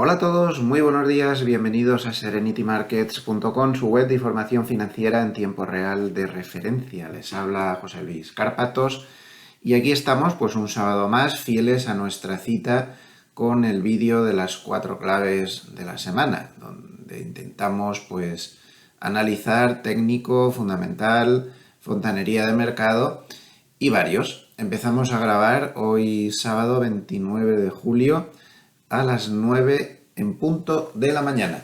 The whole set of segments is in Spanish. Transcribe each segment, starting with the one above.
Hola a todos, muy buenos días, bienvenidos a serenitymarkets.com, su web de información financiera en tiempo real de referencia. Les habla José Luis Cárpatos y aquí estamos pues un sábado más, fieles a nuestra cita con el vídeo de las 4 claves de la semana, donde intentamos pues analizar técnico, fundamental, fontanería de mercado y varios. Empezamos a grabar hoy sábado 29 de julio a las 9 en punto de la mañana.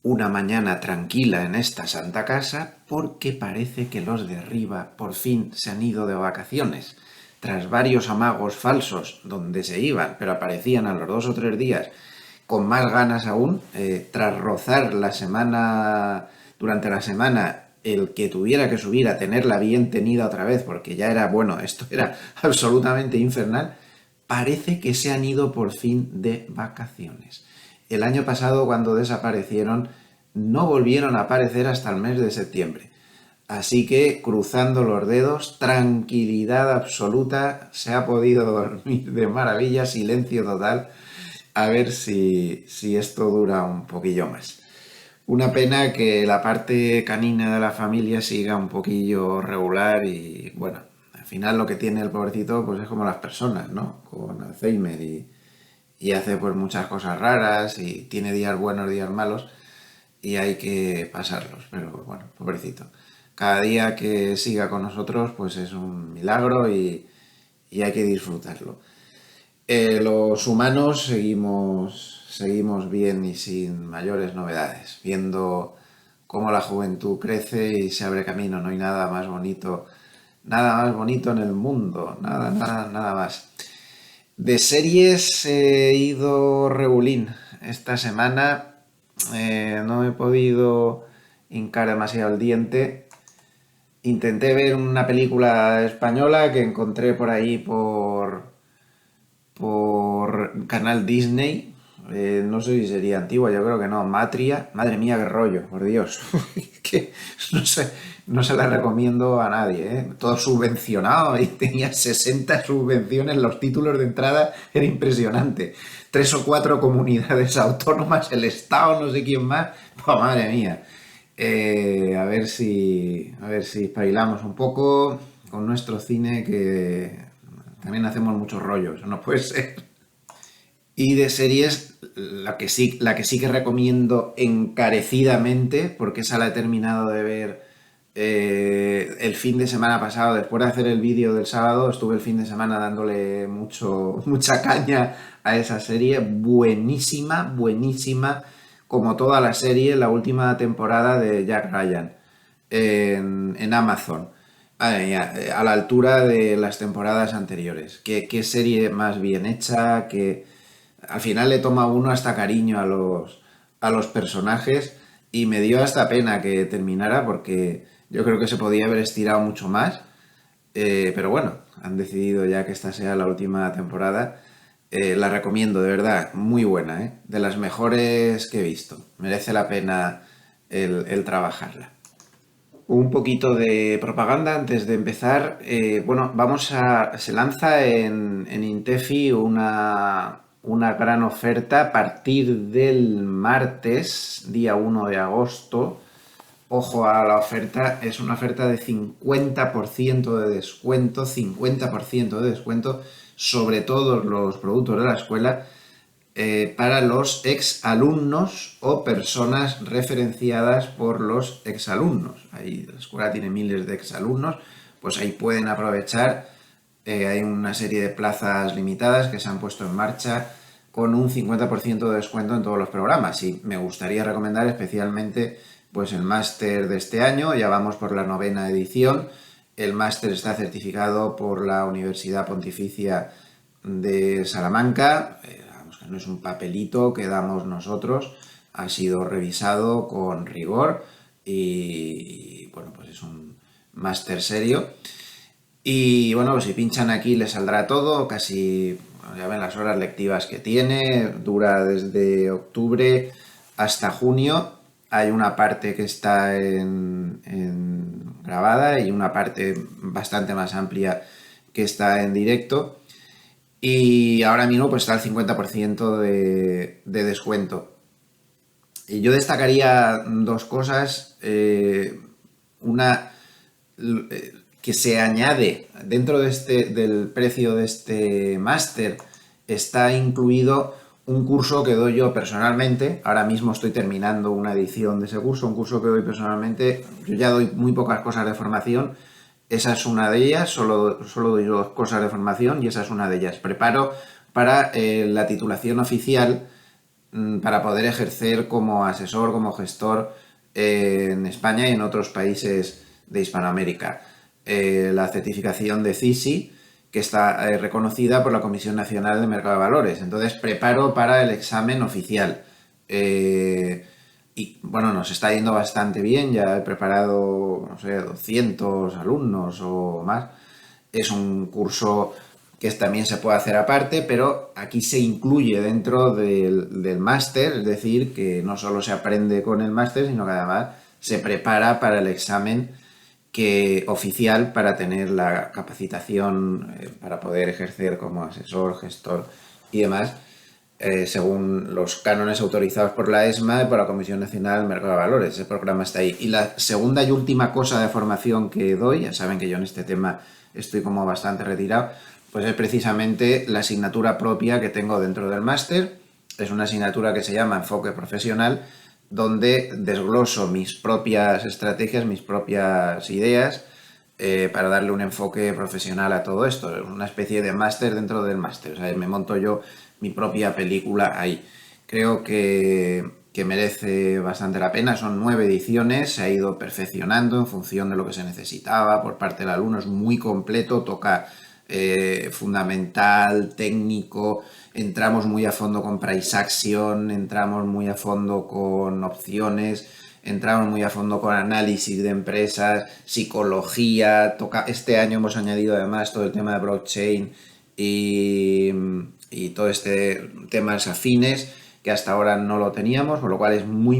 Una mañana tranquila en esta santa casa porque parece que los de arriba por fin se han ido de vacaciones. Tras varios amagos falsos donde se iban, pero aparecían a los 2 o 3 días con más ganas aún, tras rozar la semana, durante la semana, el que tuviera que subir a tenerla bien tenida otra vez, porque ya era, bueno, esto era absolutamente infernal, parece que se han ido por fin de vacaciones. El año pasado, cuando desaparecieron, no volvieron a aparecer hasta el mes de septiembre. Así que, cruzando los dedos, tranquilidad absoluta, se ha podido dormir de maravilla, silencio total, a ver si esto dura un poquillo más. Una pena que la parte canina de la familia siga un poquillo regular y bueno, al final lo que tiene el pobrecito pues es como las personas, ¿no? Con Alzheimer y hace pues muchas cosas raras y tiene días buenos, días malos y hay que pasarlos, pero bueno, pobrecito. Cada día que siga con nosotros pues es un milagro y hay que disfrutarlo. Los humanos seguimos bien y sin mayores novedades, viendo cómo la juventud crece y se abre camino. No hay nada más bonito en el mundo, nada más. De series he ido regulín. Esta semana no he podido hincar demasiado el diente. Intenté ver una película española que encontré por ahí por canal Disney. No sé si sería antigua, yo creo que no. Matria. Madre mía, qué rollo, por Dios. Que no se la recomiendo a nadie, ¿eh? Todo subvencionado y tenía 60 subvenciones. Los títulos de entrada era impresionante. 3 o 4 comunidades autónomas, el Estado, no sé quién más. Pues madre mía. A ver si espabilamos un poco con nuestro cine que también hacemos muchos rollos, eso no puede ser. Y de series, la que sí que recomiendo encarecidamente, porque esa la he terminado de ver el fin de semana pasado, después de hacer el vídeo del sábado, estuve el fin de semana dándole mucha caña a esa serie, buenísima, buenísima, como toda la serie, la última temporada de Jack Ryan en Amazon. Madre mía, a la altura de las temporadas anteriores. Qué serie más bien hecha, que al final le toma uno hasta cariño a los personajes y me dio hasta pena que terminara porque yo creo que se podía haber estirado mucho más. Pero bueno, han decidido ya que esta sea la última temporada. La recomiendo, de verdad, muy buena, ¿eh? De las mejores que he visto. Merece la pena el trabajarla. Un poquito de propaganda antes de empezar. Bueno, se lanza en Intefi una gran oferta a partir del martes, día 1 de agosto. Ojo a la oferta, es una oferta de 50% de descuento, 50% de descuento sobre todos los productos de la escuela para los exalumnos o personas referenciadas por los exalumnos. Ahí la escuela tiene miles de exalumnos, pues ahí pueden aprovechar. Hay una serie de plazas limitadas que se han puesto en marcha con un 50% de descuento en todos los programas. Y me gustaría recomendar especialmente pues el máster de este año, ya vamos por la 9ª edición. El máster está certificado por la Universidad Pontificia de Salamanca. Vamos, que no es un papelito que damos nosotros, ha sido revisado con rigor y bueno, pues es un máster serio. Y bueno, pues si pinchan aquí les saldrá todo, casi, bueno, ya ven las horas lectivas que tiene, dura desde octubre hasta junio. Hay una parte que está en grabada y una parte bastante más amplia que está en directo. Y ahora mismo pues está al 50% de descuento. Y yo destacaría dos cosas. Una, que se añade dentro del precio de este máster, está incluido un curso que doy yo personalmente. Ahora mismo estoy terminando una edición de ese curso, un curso que doy personalmente. Yo ya doy muy pocas cosas de formación. Esa es una de ellas, solo doy dos cosas de formación y esa es una de ellas. Preparo para la titulación oficial, para poder ejercer como asesor, como gestor en España y en otros países de Hispanoamérica. La certificación de CISI, que está reconocida por la Comisión Nacional de Mercado de Valores. Entonces preparo para el examen oficial. Y bueno, nos está yendo bastante bien, ya he preparado, no sé, 200 alumnos o más. Es un curso que también se puede hacer aparte, pero aquí se incluye dentro del máster, es decir, que no solo se aprende con el máster, sino que además se prepara para el examen oficial para tener la capacitación para poder ejercer como asesor, gestor y demás, según los cánones autorizados por la ESMA y por la Comisión Nacional del Mercado de Valores. Ese programa está ahí. Y la segunda y última cosa de formación que doy, ya saben que yo en este tema estoy como bastante retirado, pues es precisamente la asignatura propia que tengo dentro del máster. Es una asignatura que se llama Enfoque Profesional, donde desgloso mis propias estrategias, mis propias ideas, para darle un enfoque profesional a todo esto. Es una especie de máster dentro del máster. O sea, me monto yo mi propia película ahí. Creo que merece bastante la pena. Son 9 ediciones, se ha ido perfeccionando en función de lo que se necesitaba por parte del alumno. Es muy completo, toca fundamental, técnico, entramos muy a fondo con price action, entramos muy a fondo con opciones, entramos muy a fondo con análisis de empresas, psicología, este año hemos añadido además todo el tema de blockchain y todo este temas afines que hasta ahora no lo teníamos, por lo cual es muy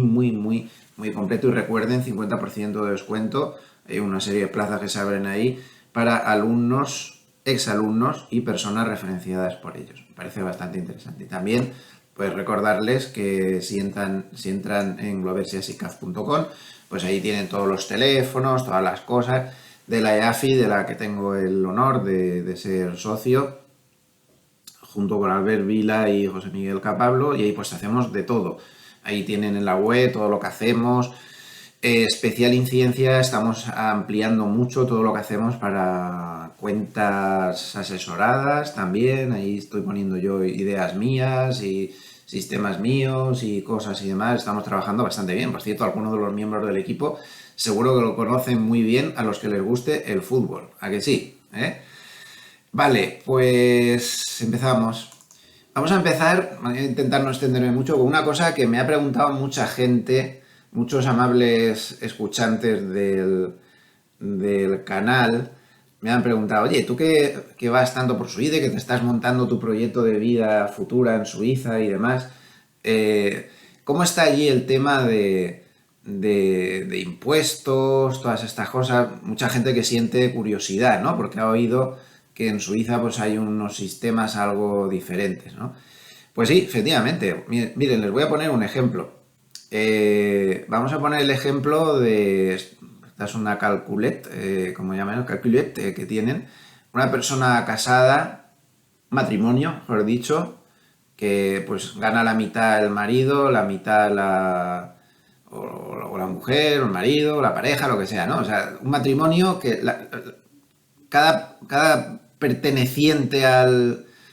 completo. Y recuerden, 50% de descuento, hay una serie de plazas que se abren ahí para alumnos, exalumnos y personas referenciadas por ellos. Me parece bastante interesante. Y también pues recordarles que si entran en gloversiasicaf.com, pues ahí tienen todos los teléfonos, todas las cosas de la EAFI, de la que tengo el honor de ser socio, junto con Albert Vila y José Miguel Capablo, y ahí pues hacemos de todo. Ahí tienen en la web todo lo que hacemos. Especial incidencia, estamos ampliando mucho todo lo que hacemos para cuentas asesoradas también. Ahí estoy poniendo yo ideas mías y sistemas míos y cosas y demás. Estamos trabajando bastante bien. Por cierto, algunos de los miembros del equipo seguro que lo conocen muy bien a los que les guste el fútbol. ¿A que sí? Vale, pues empezamos. Vamos a empezar, voy a intentar no extenderme mucho, con una cosa que me ha preguntado mucha gente, muchos amables escuchantes del canal, me han preguntado, oye, tú que vas tanto por Suiza, que te estás montando tu proyecto de vida futura en Suiza y demás, ¿cómo está allí el tema de impuestos, todas estas cosas? Mucha gente que siente curiosidad, ¿no? Porque ha oído que en Suiza pues hay unos sistemas algo diferentes, ¿no? Pues sí, efectivamente. Miren, les voy a poner un ejemplo. Vamos a poner el ejemplo de... Esta es una calculette, como llaman, calculette que tienen. Una persona casada, matrimonio, mejor dicho, que pues gana la mitad el marido, la mitad o la mujer, o el marido, la pareja, lo que sea, ¿no? O sea, un matrimonio que cada perteneciente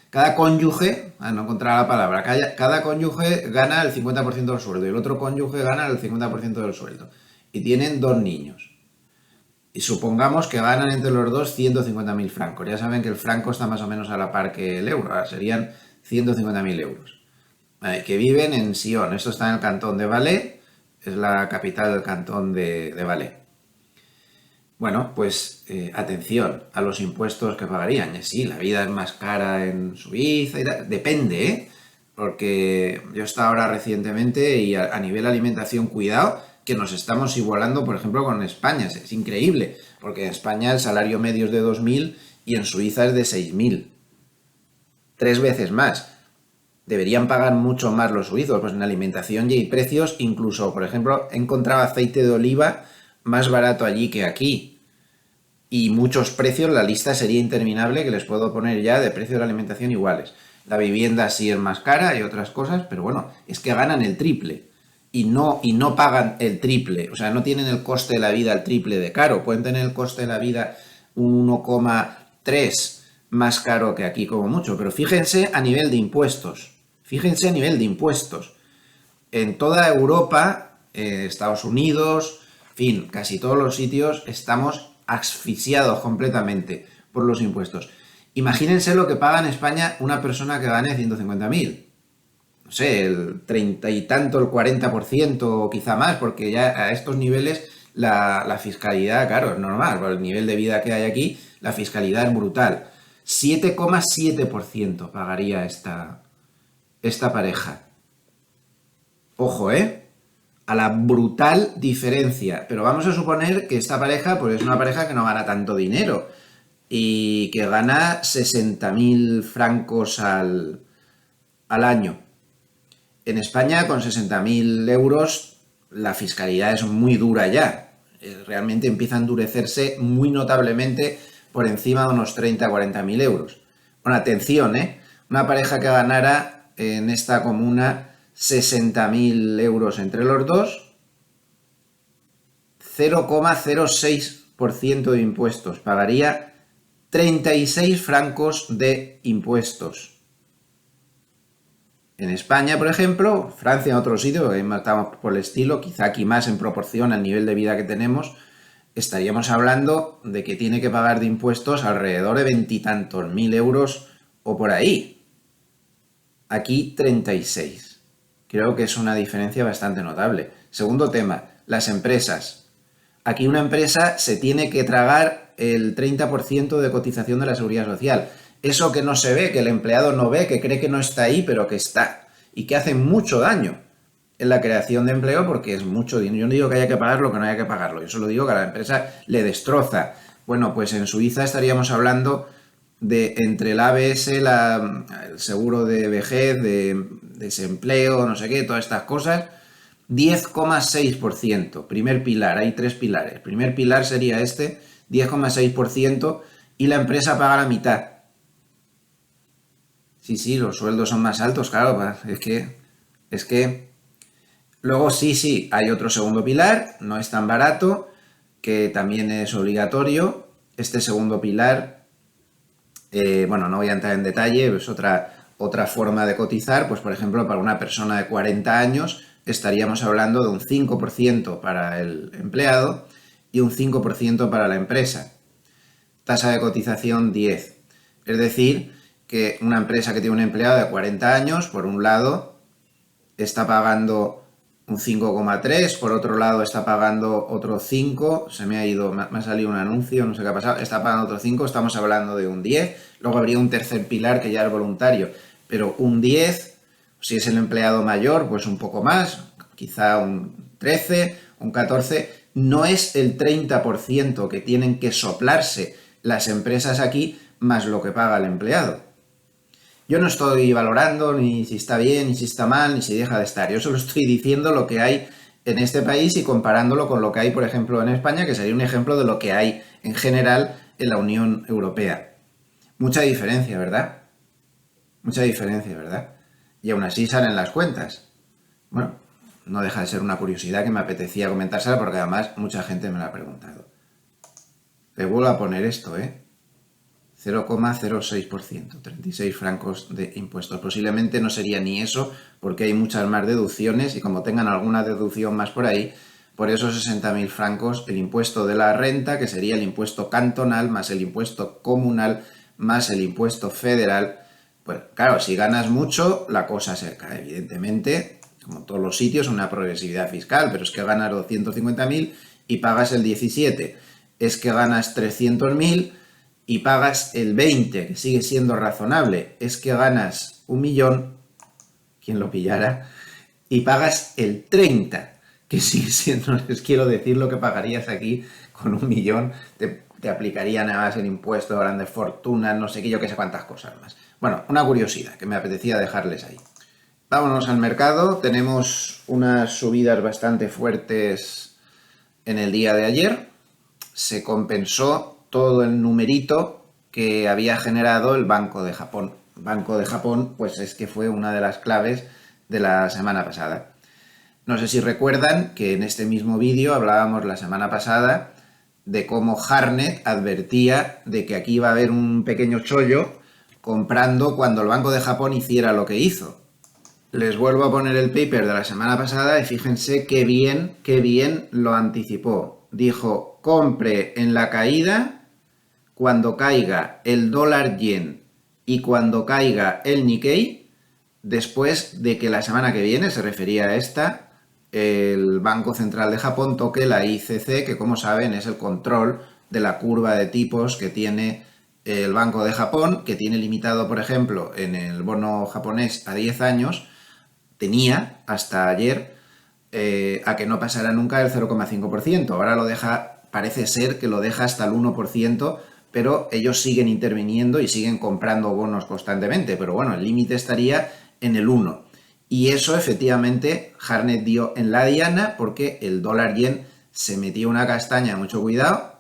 cada cónyuge, no encontraba la palabra, cada cónyuge gana el 50% del sueldo y el otro cónyuge gana el 50% del sueldo. Y tienen 2 niños. Y supongamos que ganan entre los dos 150.000 francos. Ya saben que el franco está más o menos a la par que el euro. Ahora serían 150.000 euros. Que viven en Sion. Esto está en el cantón de Valais. Es la capital del cantón de Valais. Bueno, pues atención a los impuestos que pagarían. Sí, la vida es más cara en Suiza y tal. Depende, ¿eh? Porque yo he estado ahora recientemente y a nivel alimentación, cuidado, que nos estamos igualando, por ejemplo, con España. Es increíble, porque en España el salario medio es de 2.000 y en Suiza es de 6.000. 3 veces más. Deberían pagar mucho más los suizos, pues en alimentación y hay precios, incluso, por ejemplo, he encontrado aceite de oliva más barato allí que aquí. Y muchos precios, la lista sería interminable que les puedo poner ya de precios de la alimentación iguales. La vivienda sí es más cara y otras cosas, pero bueno, es que ganan el triple. Y no pagan el triple, o sea, no tienen el coste de la vida el triple de caro, pueden tener el coste de la vida un 1,3 más caro que aquí como mucho, pero fíjense a nivel de impuestos, fíjense a nivel de impuestos. En toda Europa, Estados Unidos, en fin, casi todos los sitios estamos asfixiados completamente por los impuestos. Imagínense lo que paga en España una persona que gane 150.000. No sé, el 30 y tanto, el 40% o quizá más, porque ya a estos niveles la fiscalidad, claro, es normal, por el nivel de vida que hay aquí, la fiscalidad es brutal. 7,7% pagaría esta pareja. Ojo, a la brutal diferencia. Pero vamos a suponer que esta pareja, pues es una pareja que no gana tanto dinero y que gana 60.000 francos al año. En España, con 60.000 euros, la fiscalidad es muy dura ya. Realmente empieza a endurecerse muy notablemente por encima de unos 30-40.000 euros. Bueno, atención, una pareja que ganara en esta comuna 60.000 euros entre los dos, 0,06% de impuestos. Pagaría 36 francos de impuestos. En España, por ejemplo, Francia, en otro sitio, que estamos por el estilo, quizá aquí más en proporción al nivel de vida que tenemos, estaríamos hablando de que tiene que pagar de impuestos alrededor de 20 y tantos mil euros o por ahí. Aquí 36. Creo que es una diferencia bastante notable. Segundo tema, las empresas. Aquí una empresa se tiene que tragar el 30% de cotización de la seguridad social. Eso que no se ve, que el empleado no ve, que cree que no está ahí, pero que está. Y que hace mucho daño en la creación de empleo porque es mucho dinero. Yo no digo que haya que pagarlo, que no haya que pagarlo. Yo solo digo que a la empresa le destroza. Bueno, pues en Suiza estaríamos hablando de entre el ABS, el seguro de vejez, de desempleo, no sé qué, todas estas cosas, 10,6%. Primer pilar, hay 3 pilares. Primer pilar sería 10,6%, y la empresa paga la mitad. Sí, los sueldos son más altos, claro, es que luego sí, hay otro segundo pilar, no es tan barato, que también es obligatorio. Este segundo pilar, bueno, no voy a entrar en detalle, es otra forma de cotizar, pues por ejemplo, para una persona de 40 años estaríamos hablando de un 5% para el empleado y un 5% para la empresa. Tasa de cotización 10. Es decir, que una empresa que tiene un empleado de 40 años, por un lado, está pagando un 5,3, por otro lado está pagando otro 5, se me ha salido un anuncio, no sé qué ha pasado, está pagando otro 5, estamos hablando de un 10, luego habría un tercer pilar que ya es voluntario, pero un 10, si es el empleado mayor, pues un poco más, quizá un 13, un 14, no es el 30% que tienen que soplarse las empresas aquí más lo que paga el empleado. Yo no estoy valorando ni si está bien, ni si está mal, ni si deja de estar. Yo solo estoy diciendo lo que hay en este país y comparándolo con lo que hay, por ejemplo, en España, que sería un ejemplo de lo que hay en general en la Unión Europea. Mucha diferencia, ¿verdad? Mucha diferencia, ¿verdad? Y aún así salen las cuentas. Bueno, no deja de ser una curiosidad que me apetecía comentársela porque además mucha gente me la ha preguntado. Le vuelvo a poner esto, 0,06%, 36 francos de impuestos. Posiblemente no sería ni eso, porque hay muchas más deducciones y como tengan alguna deducción más por ahí, por esos 60.000 francos, el impuesto de la renta, que sería el impuesto cantonal, más el impuesto comunal, más el impuesto federal. Pues claro, si ganas mucho, la cosa se cae, evidentemente, como en todos los sitios, una progresividad fiscal, pero es que ganas 250.000 y pagas el 17. Es que ganas 300.000 y pagas el 20, que sigue siendo razonable. Es que ganas 1.000.000, quien lo pillara, y pagas el 30, que sigue siendo, les quiero decir lo que pagarías aquí con 1.000.000. te aplicarían además el impuesto de grandes fortunas, no sé qué, yo qué sé cuántas cosas más. Bueno, una curiosidad que me apetecía dejarles ahí. Vámonos al mercado. Tenemos unas subidas bastante fuertes en el día de ayer. Se compensó todo el numerito que había generado el Banco de Japón. El Banco de Japón, pues es que fue una de las claves de la semana pasada. No sé si recuerdan que en este mismo vídeo hablábamos la semana pasada de cómo Harnett advertía de que aquí iba a haber un pequeño chollo comprando cuando el Banco de Japón hiciera lo que hizo. Les vuelvo a poner el paper de la semana pasada y fíjense qué bien lo anticipó. Dijo, compre en la caída cuando caiga el dólar yen y cuando caiga el Nikkei, después de que la semana que viene, se refería a esta, el Banco Central de Japón toque la ICC, que como saben es el control de la curva de tipos que tiene el Banco de Japón, que tiene limitado, por ejemplo, en el bono japonés a 10 años, tenía hasta ayer a que no pasara nunca el 0,5%. Ahora lo deja, parece ser que lo deja hasta el 1%, pero ellos siguen interviniendo y siguen comprando bonos constantemente. Pero bueno, el límite estaría en el 1%. Y eso efectivamente Harnett dio en la diana porque el dólar yen se metió una castaña, mucho cuidado.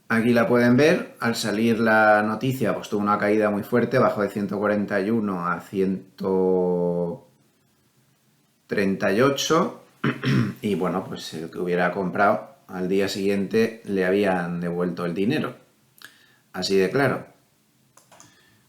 Aquí la pueden ver, al salir la noticia pues tuvo una caída muy fuerte, bajó de 141 a 138 y bueno, pues el que hubiera comprado al día siguiente le habían devuelto el dinero. Así de claro.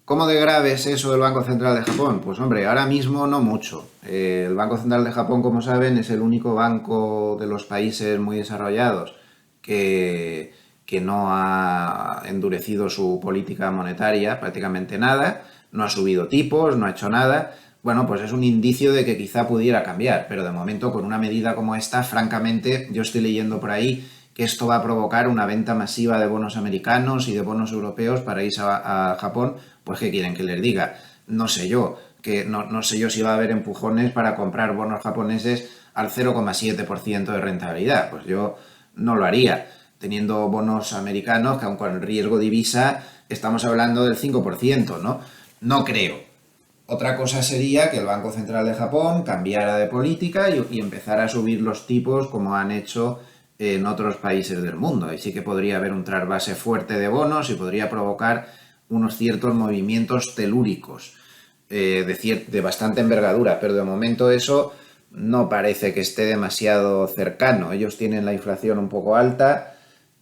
¿Cómo de grave es eso del Banco Central de Japón? Pues hombre, ahora mismo no mucho. El Banco Central de Japón, como saben, es el único banco de los países muy desarrollados que no ha endurecido su política monetaria prácticamente nada, no ha subido tipos, no ha hecho nada. Bueno, pues es un indicio de que quizá pudiera cambiar, pero de momento con una medida como esta, francamente, yo estoy leyendo por ahí que esto va a provocar una venta masiva de bonos americanos y de bonos europeos para irse a Japón. Pues ¿qué quieren que les diga? No sé yo, que no sé yo si va a haber empujones para comprar bonos japoneses al 0,7% de rentabilidad. Pues yo no lo haría, teniendo bonos americanos que aun con el riesgo divisa estamos hablando del 5%, ¿no? No creo. Otra cosa sería que el Banco Central de Japón cambiara de política y empezara a subir los tipos como han hecho en otros países del mundo. Ahí sí que podría haber un trasvase fuerte de bonos y podría provocar unos ciertos movimientos telúricos de bastante envergadura, pero de momento eso no parece que esté demasiado cercano. Ellos tienen la inflación un poco alta,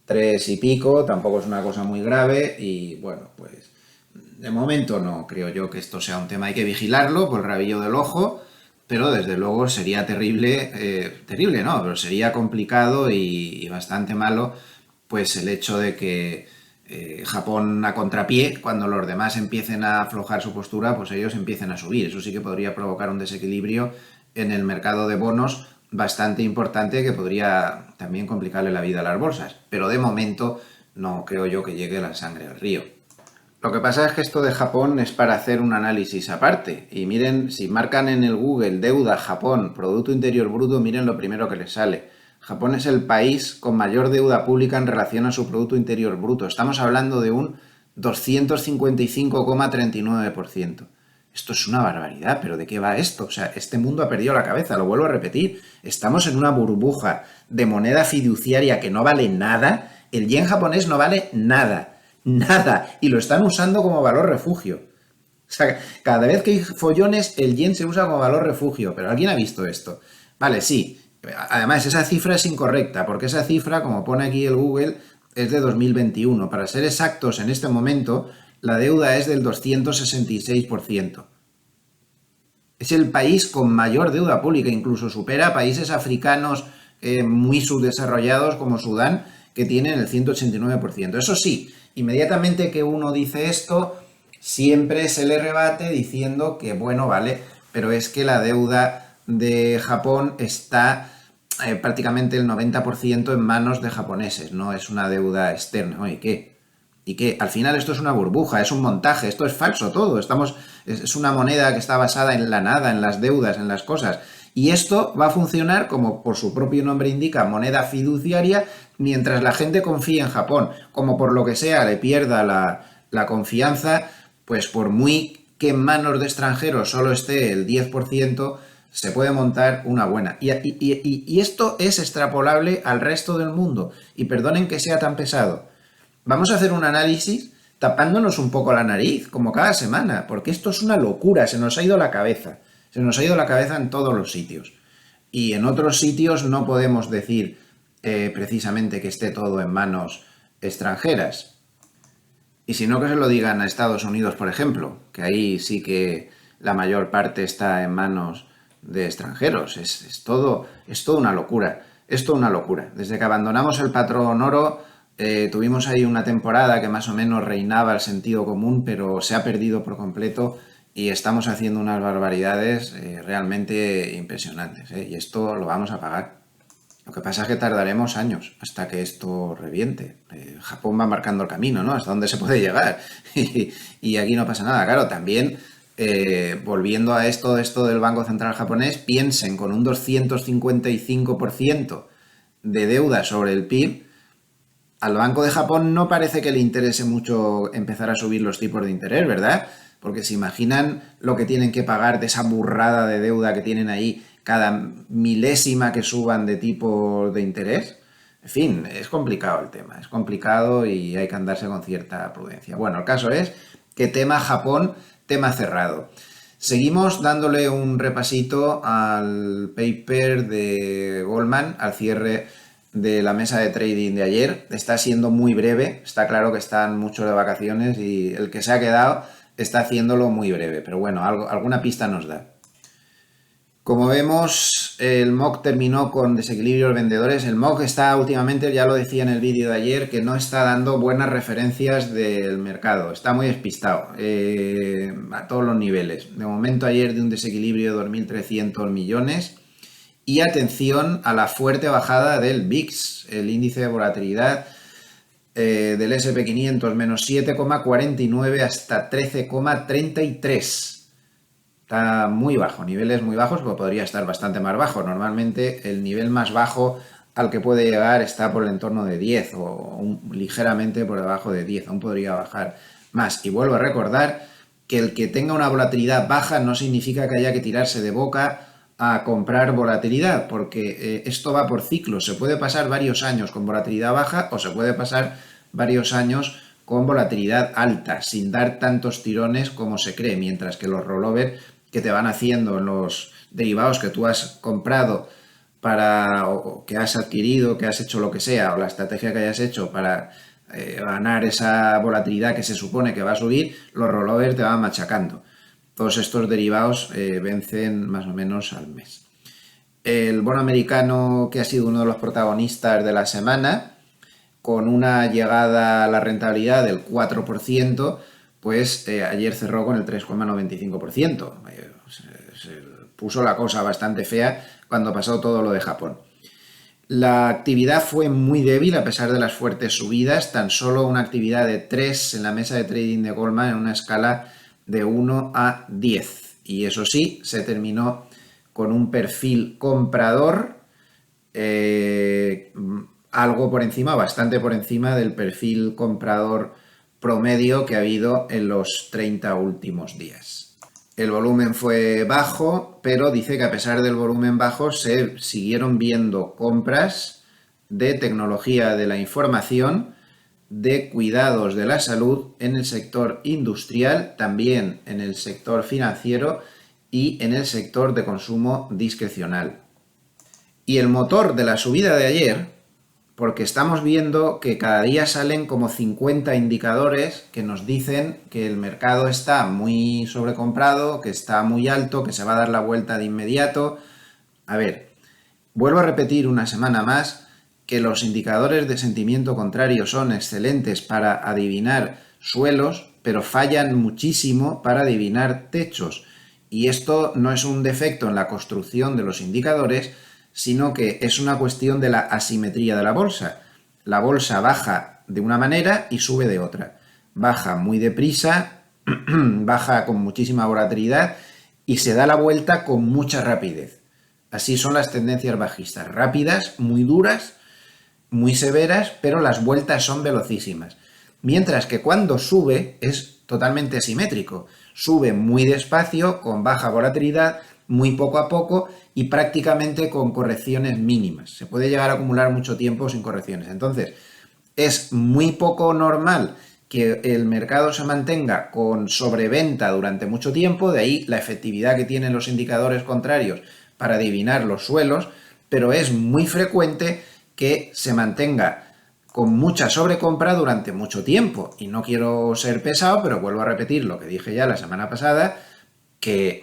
3 y pico, tampoco es una cosa muy grave y bueno, pues de momento no creo yo que esto sea un tema. Hay que vigilarlo por el rabillo del ojo, pero desde luego sería terrible no, pero sería complicado y bastante malo pues el hecho de que Japón a contrapié, cuando los demás empiecen a aflojar su postura, pues ellos empiecen a subir. Eso sí que podría provocar un desequilibrio en el mercado de bonos bastante importante que podría también complicarle la vida a las bolsas. Pero de momento no creo yo que llegue la sangre al río. Lo que pasa es que esto de Japón es para hacer un análisis aparte. Y miren, si marcan en el Google deuda Japón, Producto Interior Bruto, miren lo primero que les sale. Japón es el país con mayor deuda pública en relación a su Producto Interior Bruto. Estamos hablando de un 255,39%. Esto es una barbaridad, pero ¿de qué va esto? O sea, este mundo ha perdido la cabeza, lo vuelvo a repetir. Estamos en una burbuja de moneda fiduciaria que no vale nada. El yen japonés no vale nada. Nada, y lo están usando como valor refugio. O sea, cada vez que hay follones, el yen se usa como valor refugio. Pero ¿alguien ha visto esto? Vale, sí. Además, esa cifra es incorrecta, porque esa cifra, como pone aquí el Google, es de 2021. Para ser exactos, en este momento, la deuda es del 266%. Es el país con mayor deuda pública, incluso supera a países africanos muy subdesarrollados como Sudán, que tienen el 189%. Eso sí, inmediatamente que uno dice esto, siempre se le rebate diciendo que, bueno, vale, pero es que la deuda de Japón está prácticamente el 90% en manos de japoneses, no es una deuda externa. ¿Y qué? ¿Y qué? Al final esto es una burbuja, es un montaje, esto es falso todo. Es una moneda que está basada en la nada, en las deudas, en las cosas. Y esto va a funcionar como por su propio nombre indica, moneda fiduciaria, mientras la gente confíe en Japón, como por lo que sea le pierda la confianza, pues por muy que en manos de extranjeros solo esté el 10%, se puede montar una buena. Y esto es extrapolable al resto del mundo. Y perdonen que sea tan pesado. Vamos a hacer un análisis tapándonos un poco la nariz, como cada semana, porque esto es una locura, se nos ha ido la cabeza. Se nos ha ido la cabeza en todos los sitios. Y en otros sitios no podemos decir precisamente que esté todo en manos extranjeras. Y si no, que se lo digan a Estados Unidos, por ejemplo, que ahí sí que la mayor parte está en manos de extranjeros. Es todo una locura. Es toda una locura. Desde que abandonamos el patrón oro, tuvimos ahí una temporada que más o menos reinaba el sentido común, pero se ha perdido por completo y estamos haciendo unas barbaridades realmente impresionantes. Y esto lo vamos a pagar. Lo que pasa es que tardaremos años hasta que esto reviente. Japón va marcando el camino, ¿no? Hasta dónde se puede llegar. Y aquí no pasa nada. Claro, también, volviendo a esto del Banco Central japonés, piensen, con un 255% de deuda sobre el PIB, al Banco de Japón no parece que le interese mucho empezar a subir los tipos de interés, ¿verdad? Porque se imaginan lo que tienen que pagar de esa burrada de deuda que tienen ahí cada milésima que suban de tipo de interés. En fin, es complicado el tema, es complicado y hay que andarse con cierta prudencia. Bueno, el caso es que tema Japón, tema cerrado. Seguimos dándole un repasito al paper de Goldman, al cierre de la mesa de trading de ayer. Está siendo muy breve, está claro que están muchos de vacaciones y el que se ha quedado está haciéndolo muy breve, pero bueno, alguna pista nos da. Como vemos, el MOC terminó con desequilibrios vendedores. El MOC está últimamente, ya lo decía en el vídeo de ayer, que no está dando buenas referencias del mercado. Está muy despistado a todos los niveles. De momento ayer de un desequilibrio de 2.300 millones. Y atención a la fuerte bajada del VIX, el índice de volatilidad del SP500, menos 7,49 hasta 13,33. Está muy bajo, niveles muy bajos, pero podría estar bastante más bajo. Normalmente el nivel más bajo al que puede llegar está por el entorno de 10 o ligeramente por debajo de 10, aún podría bajar más. Y vuelvo a recordar que el que tenga una volatilidad baja no significa que haya que tirarse de boca a comprar volatilidad, porque esto va por ciclos. Se puede pasar varios años con volatilidad baja o se puede pasar varios años con volatilidad alta, sin dar tantos tirones como se cree, mientras que los rollover que te van haciendo en los derivados que tú has comprado o que has adquirido, que has hecho lo que sea, o la estrategia que hayas hecho para ganar esa volatilidad que se supone que va a subir, los rollovers te van machacando. Todos estos derivados vencen más o menos al mes. El bono americano, que ha sido uno de los protagonistas de la semana, con una llegada a la rentabilidad del 4%, pues ayer cerró con el 3,95%. Se puso la cosa bastante fea cuando pasó todo lo de Japón. La actividad fue muy débil a pesar de las fuertes subidas, tan solo una actividad de 3 en la mesa de trading de Goldman en una escala de 1 a 10. Y eso sí, se terminó con un perfil comprador algo por encima, bastante por encima del perfil comprador promedio que ha habido en los 30 últimos días. El volumen fue bajo, pero dice que a pesar del volumen bajo se siguieron viendo compras de tecnología de la información, de cuidados de la salud en el sector industrial, también en el sector financiero y en el sector de consumo discrecional. Y el motor de la subida de ayer, porque estamos viendo que cada día salen como 50 indicadores que nos dicen que el mercado está muy sobrecomprado, que está muy alto, que se va a dar la vuelta de inmediato. A ver, vuelvo a repetir una semana más que los indicadores de sentimiento contrario son excelentes para adivinar suelos, pero fallan muchísimo para adivinar techos. Y esto no es un defecto en la construcción de los indicadores, sino que es una cuestión de la asimetría de la bolsa. La bolsa baja de una manera y sube de otra. Baja muy deprisa, baja con muchísima volatilidad y se da la vuelta con mucha rapidez. Así son las tendencias bajistas, rápidas, muy duras, muy severas, pero las vueltas son velocísimas. Mientras que cuando sube es totalmente simétrico. Sube muy despacio, con baja volatilidad, muy poco a poco y prácticamente con correcciones mínimas. Se puede llegar a acumular mucho tiempo sin correcciones. Entonces, es muy poco normal que el mercado se mantenga con sobreventa durante mucho tiempo, de ahí la efectividad que tienen los indicadores contrarios para adivinar los suelos, pero es muy frecuente que se mantenga con mucha sobrecompra durante mucho tiempo. Y no quiero ser pesado, pero vuelvo a repetir lo que dije ya la semana pasada, que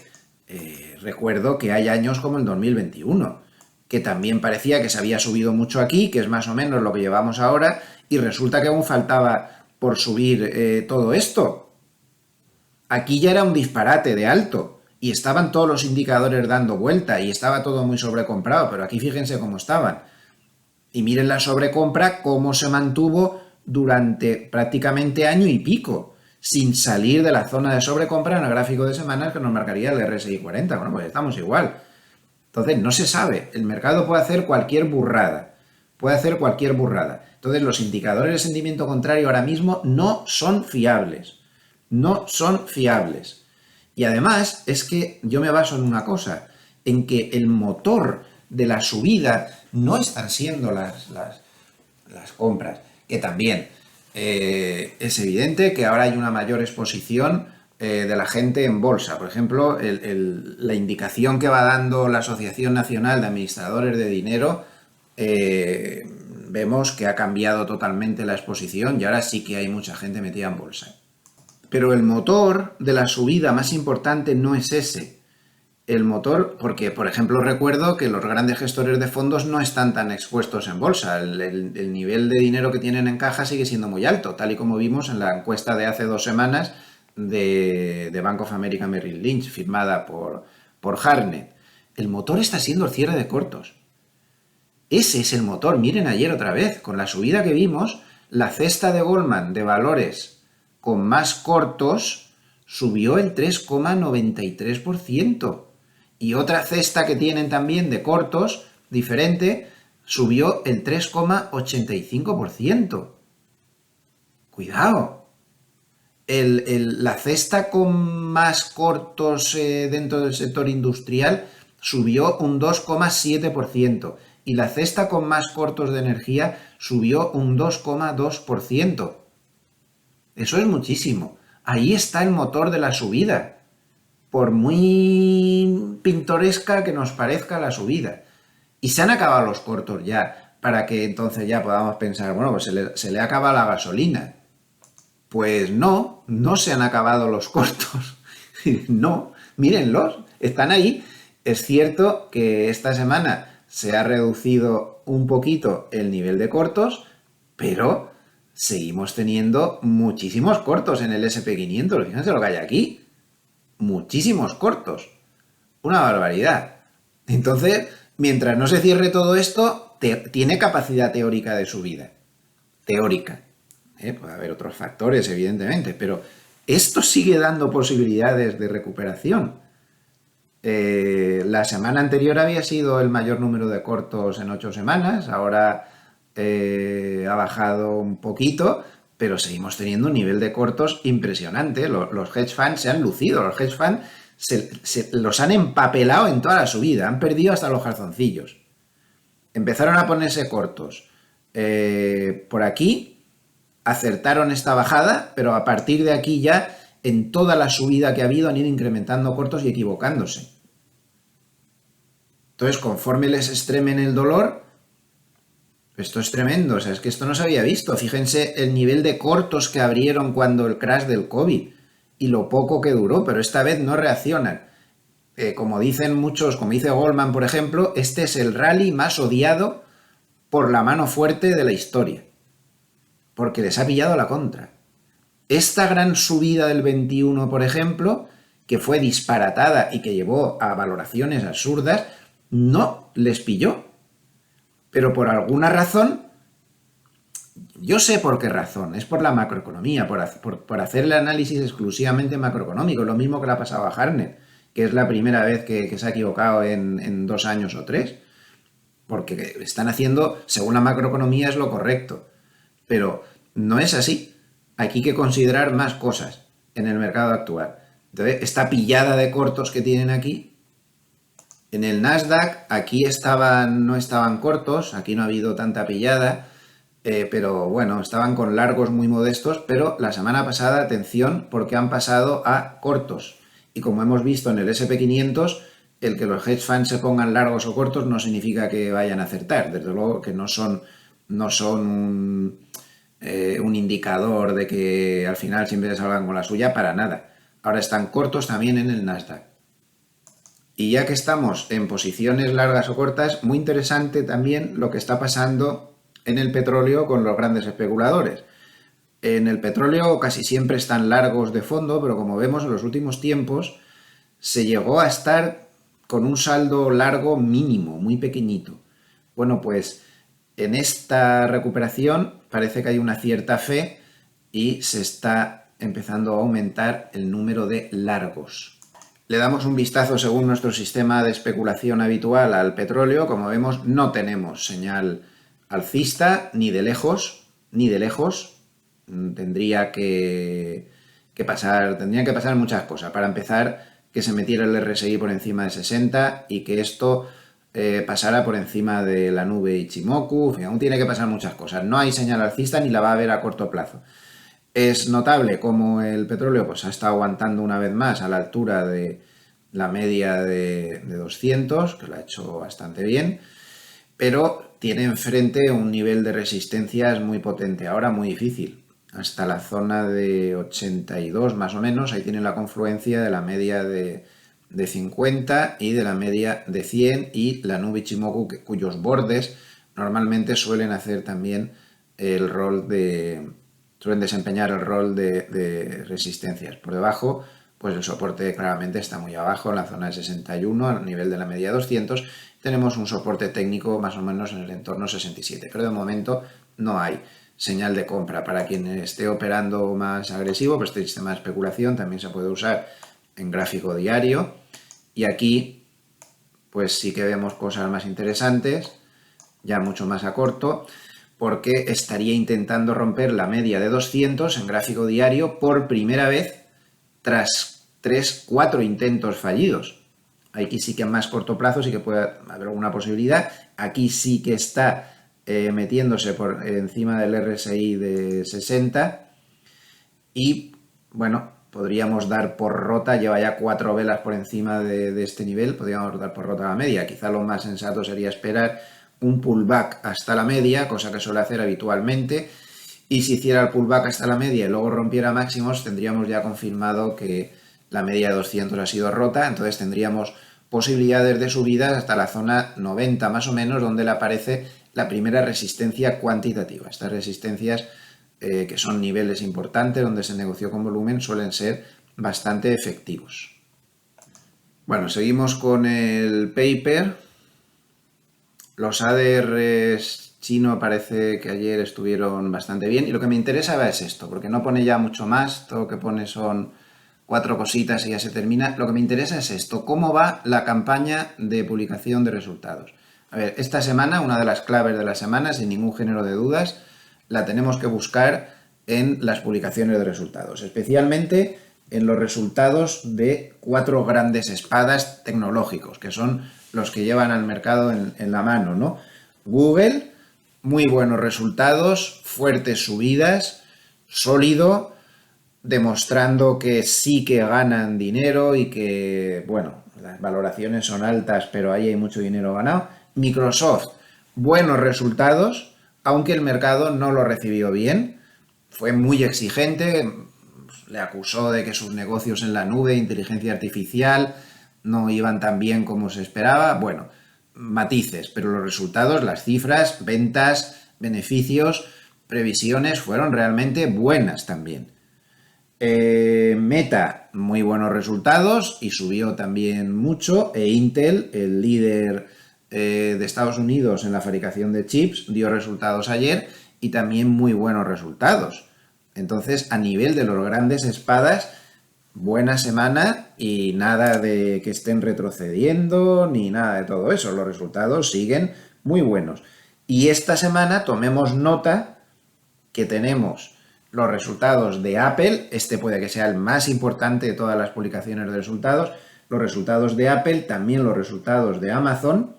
recuerdo que hay años como el 2021, que también parecía que se había subido mucho aquí, que es más o menos lo que llevamos ahora, y resulta que aún faltaba por subir todo esto. Aquí ya era un disparate de alto, y estaban todos los indicadores dando vuelta, y estaba todo muy sobrecomprado, pero aquí fíjense cómo estaban. Y miren la sobrecompra, cómo se mantuvo durante prácticamente año y pico, sin salir de la zona de sobrecompra en el gráfico de semanas que nos marcaría el RSI 40. Bueno, pues estamos igual. Entonces, no se sabe. El mercado puede hacer cualquier burrada. Puede hacer cualquier burrada. Entonces, los indicadores de sentimiento contrario ahora mismo no son fiables. No son fiables. Y además, es que yo me baso en una cosa, en que el motor de la subida no están siendo las compras, que también es evidente que ahora hay una mayor exposición de la gente en bolsa. Por ejemplo, la indicación que va dando la Asociación Nacional de Administradores de Dinero, vemos que ha cambiado totalmente la exposición y ahora sí que hay mucha gente metida en bolsa. Pero el motor de la subida más importante no es ese. El motor, porque por ejemplo recuerdo que los grandes gestores de fondos no están tan expuestos en bolsa, el nivel de dinero que tienen en caja sigue siendo muy alto, tal y como vimos en la encuesta de hace 2 semanas de Bank of America Merrill Lynch, firmada por Hartnett. El motor está siendo el cierre de cortos. Ese es el motor. Miren ayer otra vez, con la subida que vimos, la cesta de Goldman de valores con más cortos subió el 3,93%. Y otra cesta que tienen también de cortos, diferente, subió el 3,85%. Cuidado. La cesta con más cortos dentro del sector industrial subió un 2,7%. Y la cesta con más cortos de energía subió un 2,2%. Eso es muchísimo. Ahí está el motor de la subida. Por muy pintoresca que nos parezca la subida. Y se han acabado los cortos ya, para que entonces ya podamos pensar, bueno, pues se le acaba la gasolina. Pues no se han acabado los cortos. No, mírenlos, están ahí. Es cierto que esta semana se ha reducido un poquito el nivel de cortos, pero seguimos teniendo muchísimos cortos en el SP500. Fíjense lo que hay aquí. Muchísimos cortos. Una barbaridad. Entonces, mientras no se cierre todo esto, tiene capacidad teórica de subida. Teórica. Puede haber otros factores, evidentemente, pero esto sigue dando posibilidades de recuperación. La semana anterior había sido el mayor número de cortos en 8 semanas, ahora ha bajado un poquito, pero seguimos teniendo un nivel de cortos impresionante. Los hedge funds se han lucido, los hedge funds los han empapelado en toda la subida, han perdido hasta los calzoncillos. Empezaron a ponerse cortos por aquí, acertaron esta bajada, pero a partir de aquí ya, en toda la subida que ha habido, han ido incrementando cortos y equivocándose. Entonces, conforme les extremen el dolor, esto es tremendo, o sea, es que esto no se había visto. Fíjense el nivel de cortos que abrieron cuando el crash del COVID y lo poco que duró, pero esta vez no reaccionan. Como dicen muchos, como dice Goldman, por ejemplo, este es el rally más odiado por la mano fuerte de la historia, porque les ha pillado la contra. Esta gran subida del 21, por ejemplo, que fue disparatada y que llevó a valoraciones absurdas, no les pilló. Pero por alguna razón, yo sé por qué razón, es por la macroeconomía, por hacer el análisis exclusivamente macroeconómico, lo mismo que le ha pasado a Hartnett, que es la primera vez que se ha equivocado en 2 años o 3. porque están haciendo, según la macroeconomía, es lo correcto. Pero no es así. Aquí hay que considerar más cosas en el mercado actual. Entonces, esta pillada de cortos que tienen aquí, en el Nasdaq, aquí no estaban cortos, aquí no ha habido tanta pillada, pero bueno, estaban con largos muy modestos, pero la semana pasada, atención, porque han pasado a cortos. Y como hemos visto en el S&P 500, el que los hedge funds se pongan largos o cortos no significa que vayan a acertar. Desde luego que no son un indicador de que al final siempre salgan con la suya, para nada. Ahora están cortos también en el Nasdaq. Y ya que estamos en posiciones largas o cortas, muy interesante también lo que está pasando en el petróleo con los grandes especuladores. En el petróleo casi siempre están largos de fondo, pero como vemos en los últimos tiempos se llegó a estar con un saldo largo mínimo, muy pequeñito. Bueno, pues en esta recuperación parece que hay una cierta fe y se está empezando a aumentar el número de largos. Le damos un vistazo según nuestro sistema de especulación habitual al petróleo. Como vemos, no tenemos señal alcista ni de lejos, Tendrían que pasar muchas cosas. Para empezar, que se metiera el RSI por encima de 60 y que esto pasara por encima de la nube Ichimoku. En fin, aún tiene que pasar muchas cosas. No hay señal alcista ni la va a haber a corto plazo. Es notable cómo el petróleo pues, ha estado aguantando una vez más a la altura de la media de 200, que lo ha hecho bastante bien, pero tiene enfrente un nivel de resistencias muy potente, ahora muy difícil, hasta la zona de 82 más o menos. Ahí tiene la confluencia de la media de 50 y de la media de 100 y la nube Ichimoku, cuyos bordes normalmente suelen hacer también suelen desempeñar el rol de resistencias. Por debajo, pues el soporte claramente está muy abajo, en la zona de 61, a nivel de la media de 200. Tenemos un soporte técnico más o menos en el entorno 67, pero de momento no hay señal de compra. Para quien esté operando más agresivo, pues este sistema de especulación también se puede usar en gráfico diario. Y aquí, pues sí que vemos cosas más interesantes, ya mucho más a corto, porque estaría intentando romper la media de 200 en gráfico diario por primera vez tras 3-4 intentos fallidos. Aquí sí que en más corto plazo sí que puede haber alguna posibilidad. Aquí sí que está metiéndose por encima del RSI de 60 y, bueno, podríamos dar por rota, lleva ya 4 velas por encima de este nivel, podríamos dar por rota la media. Quizá lo más sensato sería esperar un pullback hasta la media, cosa que suele hacer habitualmente, y si hiciera el pullback hasta la media y luego rompiera máximos, tendríamos ya confirmado que la media de 200 ha sido rota. Entonces tendríamos posibilidades de subidas hasta la zona 90 más o menos, donde le aparece la primera resistencia cuantitativa. Estas resistencias, que son niveles importantes donde se negoció con volumen, suelen ser bastante efectivos. Bueno, seguimos con el paper. Los ADRs chino parece que ayer estuvieron bastante bien, y lo que me interesa es esto, porque no pone ya mucho más, todo lo que pone son 4 cositas y ya se termina. Lo que me interesa es esto, cómo va la campaña de publicación de resultados. A ver, esta semana, una de las claves de la semana, sin ningún género de dudas, la tenemos que buscar en las publicaciones de resultados, especialmente en los resultados de 4 grandes espadas tecnológicos, que son los que llevan al mercado en la mano, ¿no? Google, muy buenos resultados, fuertes subidas, sólido, demostrando que sí que ganan dinero y que, bueno, las valoraciones son altas, pero ahí hay mucho dinero ganado. Microsoft, buenos resultados, aunque el mercado no lo recibió bien, fue muy exigente, le acusó de que sus negocios en la nube, inteligencia artificial, no iban tan bien como se esperaba. Bueno, matices, pero los resultados, las cifras, ventas, beneficios, previsiones fueron realmente buenas también. Meta, muy buenos resultados y subió también mucho. Intel, el líder de Estados Unidos en la fabricación de chips, dio resultados ayer y también muy buenos resultados. Entonces, a nivel de los grandes espadas, buena semana y nada de que estén retrocediendo ni nada de todo eso. Los resultados siguen muy buenos. Y esta semana tomemos nota que tenemos los resultados de Apple, este puede que sea el más importante de todas las publicaciones de resultados, los resultados de Apple, también los resultados de Amazon,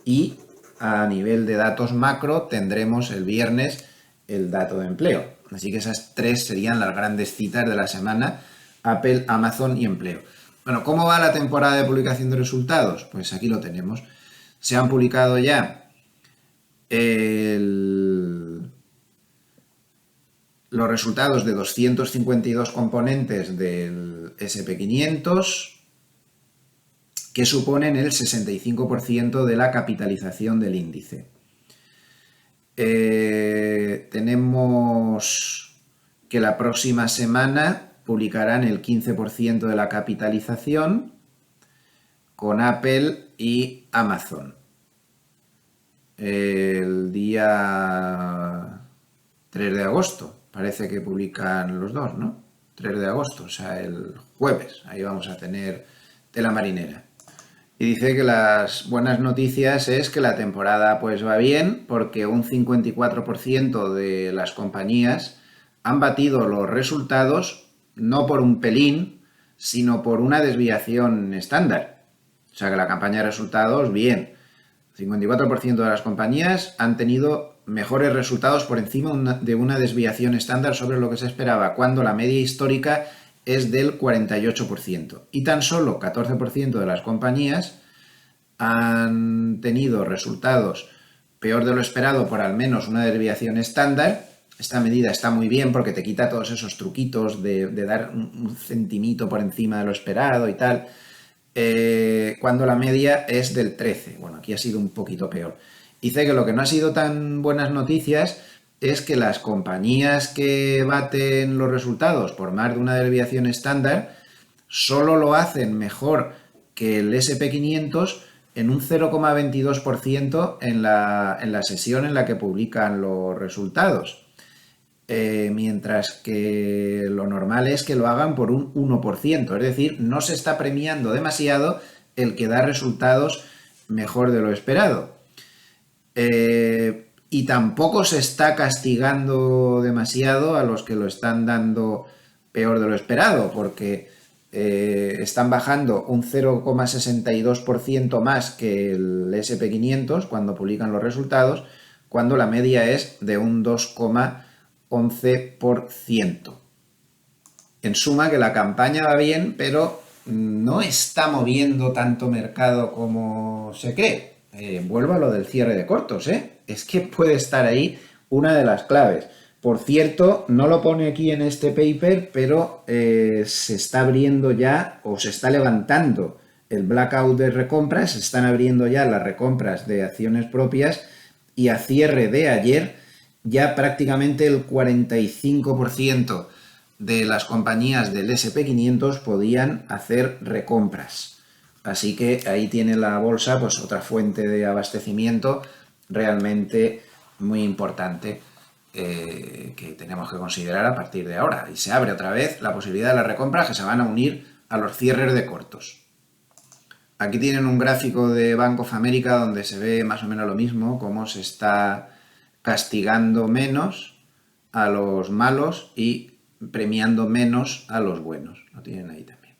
y a nivel de datos macro tendremos el viernes el dato de empleo. Así que esas tres serían las grandes citas de la semana: Apple, Amazon y empleo. Bueno, ¿cómo va la temporada de publicación de resultados? Pues aquí lo tenemos. Se han publicado ya los resultados de 252 componentes del SP500, que suponen el 65% de la capitalización del índice. Tenemos que la próxima semana publicarán el 15% de la capitalización con Apple y Amazon. El día 3 de agosto, parece que publican los dos, ¿no? 3 de agosto, o sea, el jueves, ahí vamos a tener tela marinera. Y dice que las buenas noticias es que la temporada pues va bien, porque un 54% de las compañías han batido los resultados no por un pelín, sino por una desviación estándar. O sea que la campaña de resultados, bien. 54% de las compañías han tenido mejores resultados por encima de una desviación estándar sobre lo que se esperaba, cuando la media histórica es del 48%. Y tan solo 14% de las compañías han tenido resultados peor de lo esperado por al menos una desviación estándar. Esta medida está muy bien porque te quita todos esos truquitos de dar un centimito por encima de lo esperado y tal, cuando la media es del 13%. Bueno, aquí ha sido un poquito peor. Dice que lo que no ha sido tan buenas noticias es que las compañías que baten los resultados por más de una desviación estándar solo lo hacen mejor que el SP500 en un 0,22% en la sesión en la que publican los resultados. Mientras que lo normal es que lo hagan por un 1%, es decir, no se está premiando demasiado el que da resultados mejor de lo esperado. Y tampoco se está castigando demasiado a los que lo están dando peor de lo esperado, porque están bajando un 0,62% más que el SP500 cuando publican los resultados, cuando la media es de un 2,11%. En suma, que la campaña va bien, pero no está moviendo tanto mercado como se cree. Vuelvo a lo del cierre de cortos, es que puede estar ahí una de las claves. Por cierto, no lo pone aquí en este paper, pero se está abriendo ya, o se está levantando el blackout de recompras, se están abriendo ya las recompras de acciones propias, y a cierre de ayer ya prácticamente el 45% de las compañías del SP500 podían hacer recompras. Así que ahí tiene la bolsa pues otra fuente de abastecimiento realmente muy importante, que tenemos que considerar a partir de ahora. Y se abre otra vez la posibilidad de las recompras que se van a unir a los cierres de cortos. Aquí tienen un gráfico de Bank of America donde se ve más o menos lo mismo, cómo se está castigando menos a los malos y premiando menos a los buenos. Lo tienen ahí también.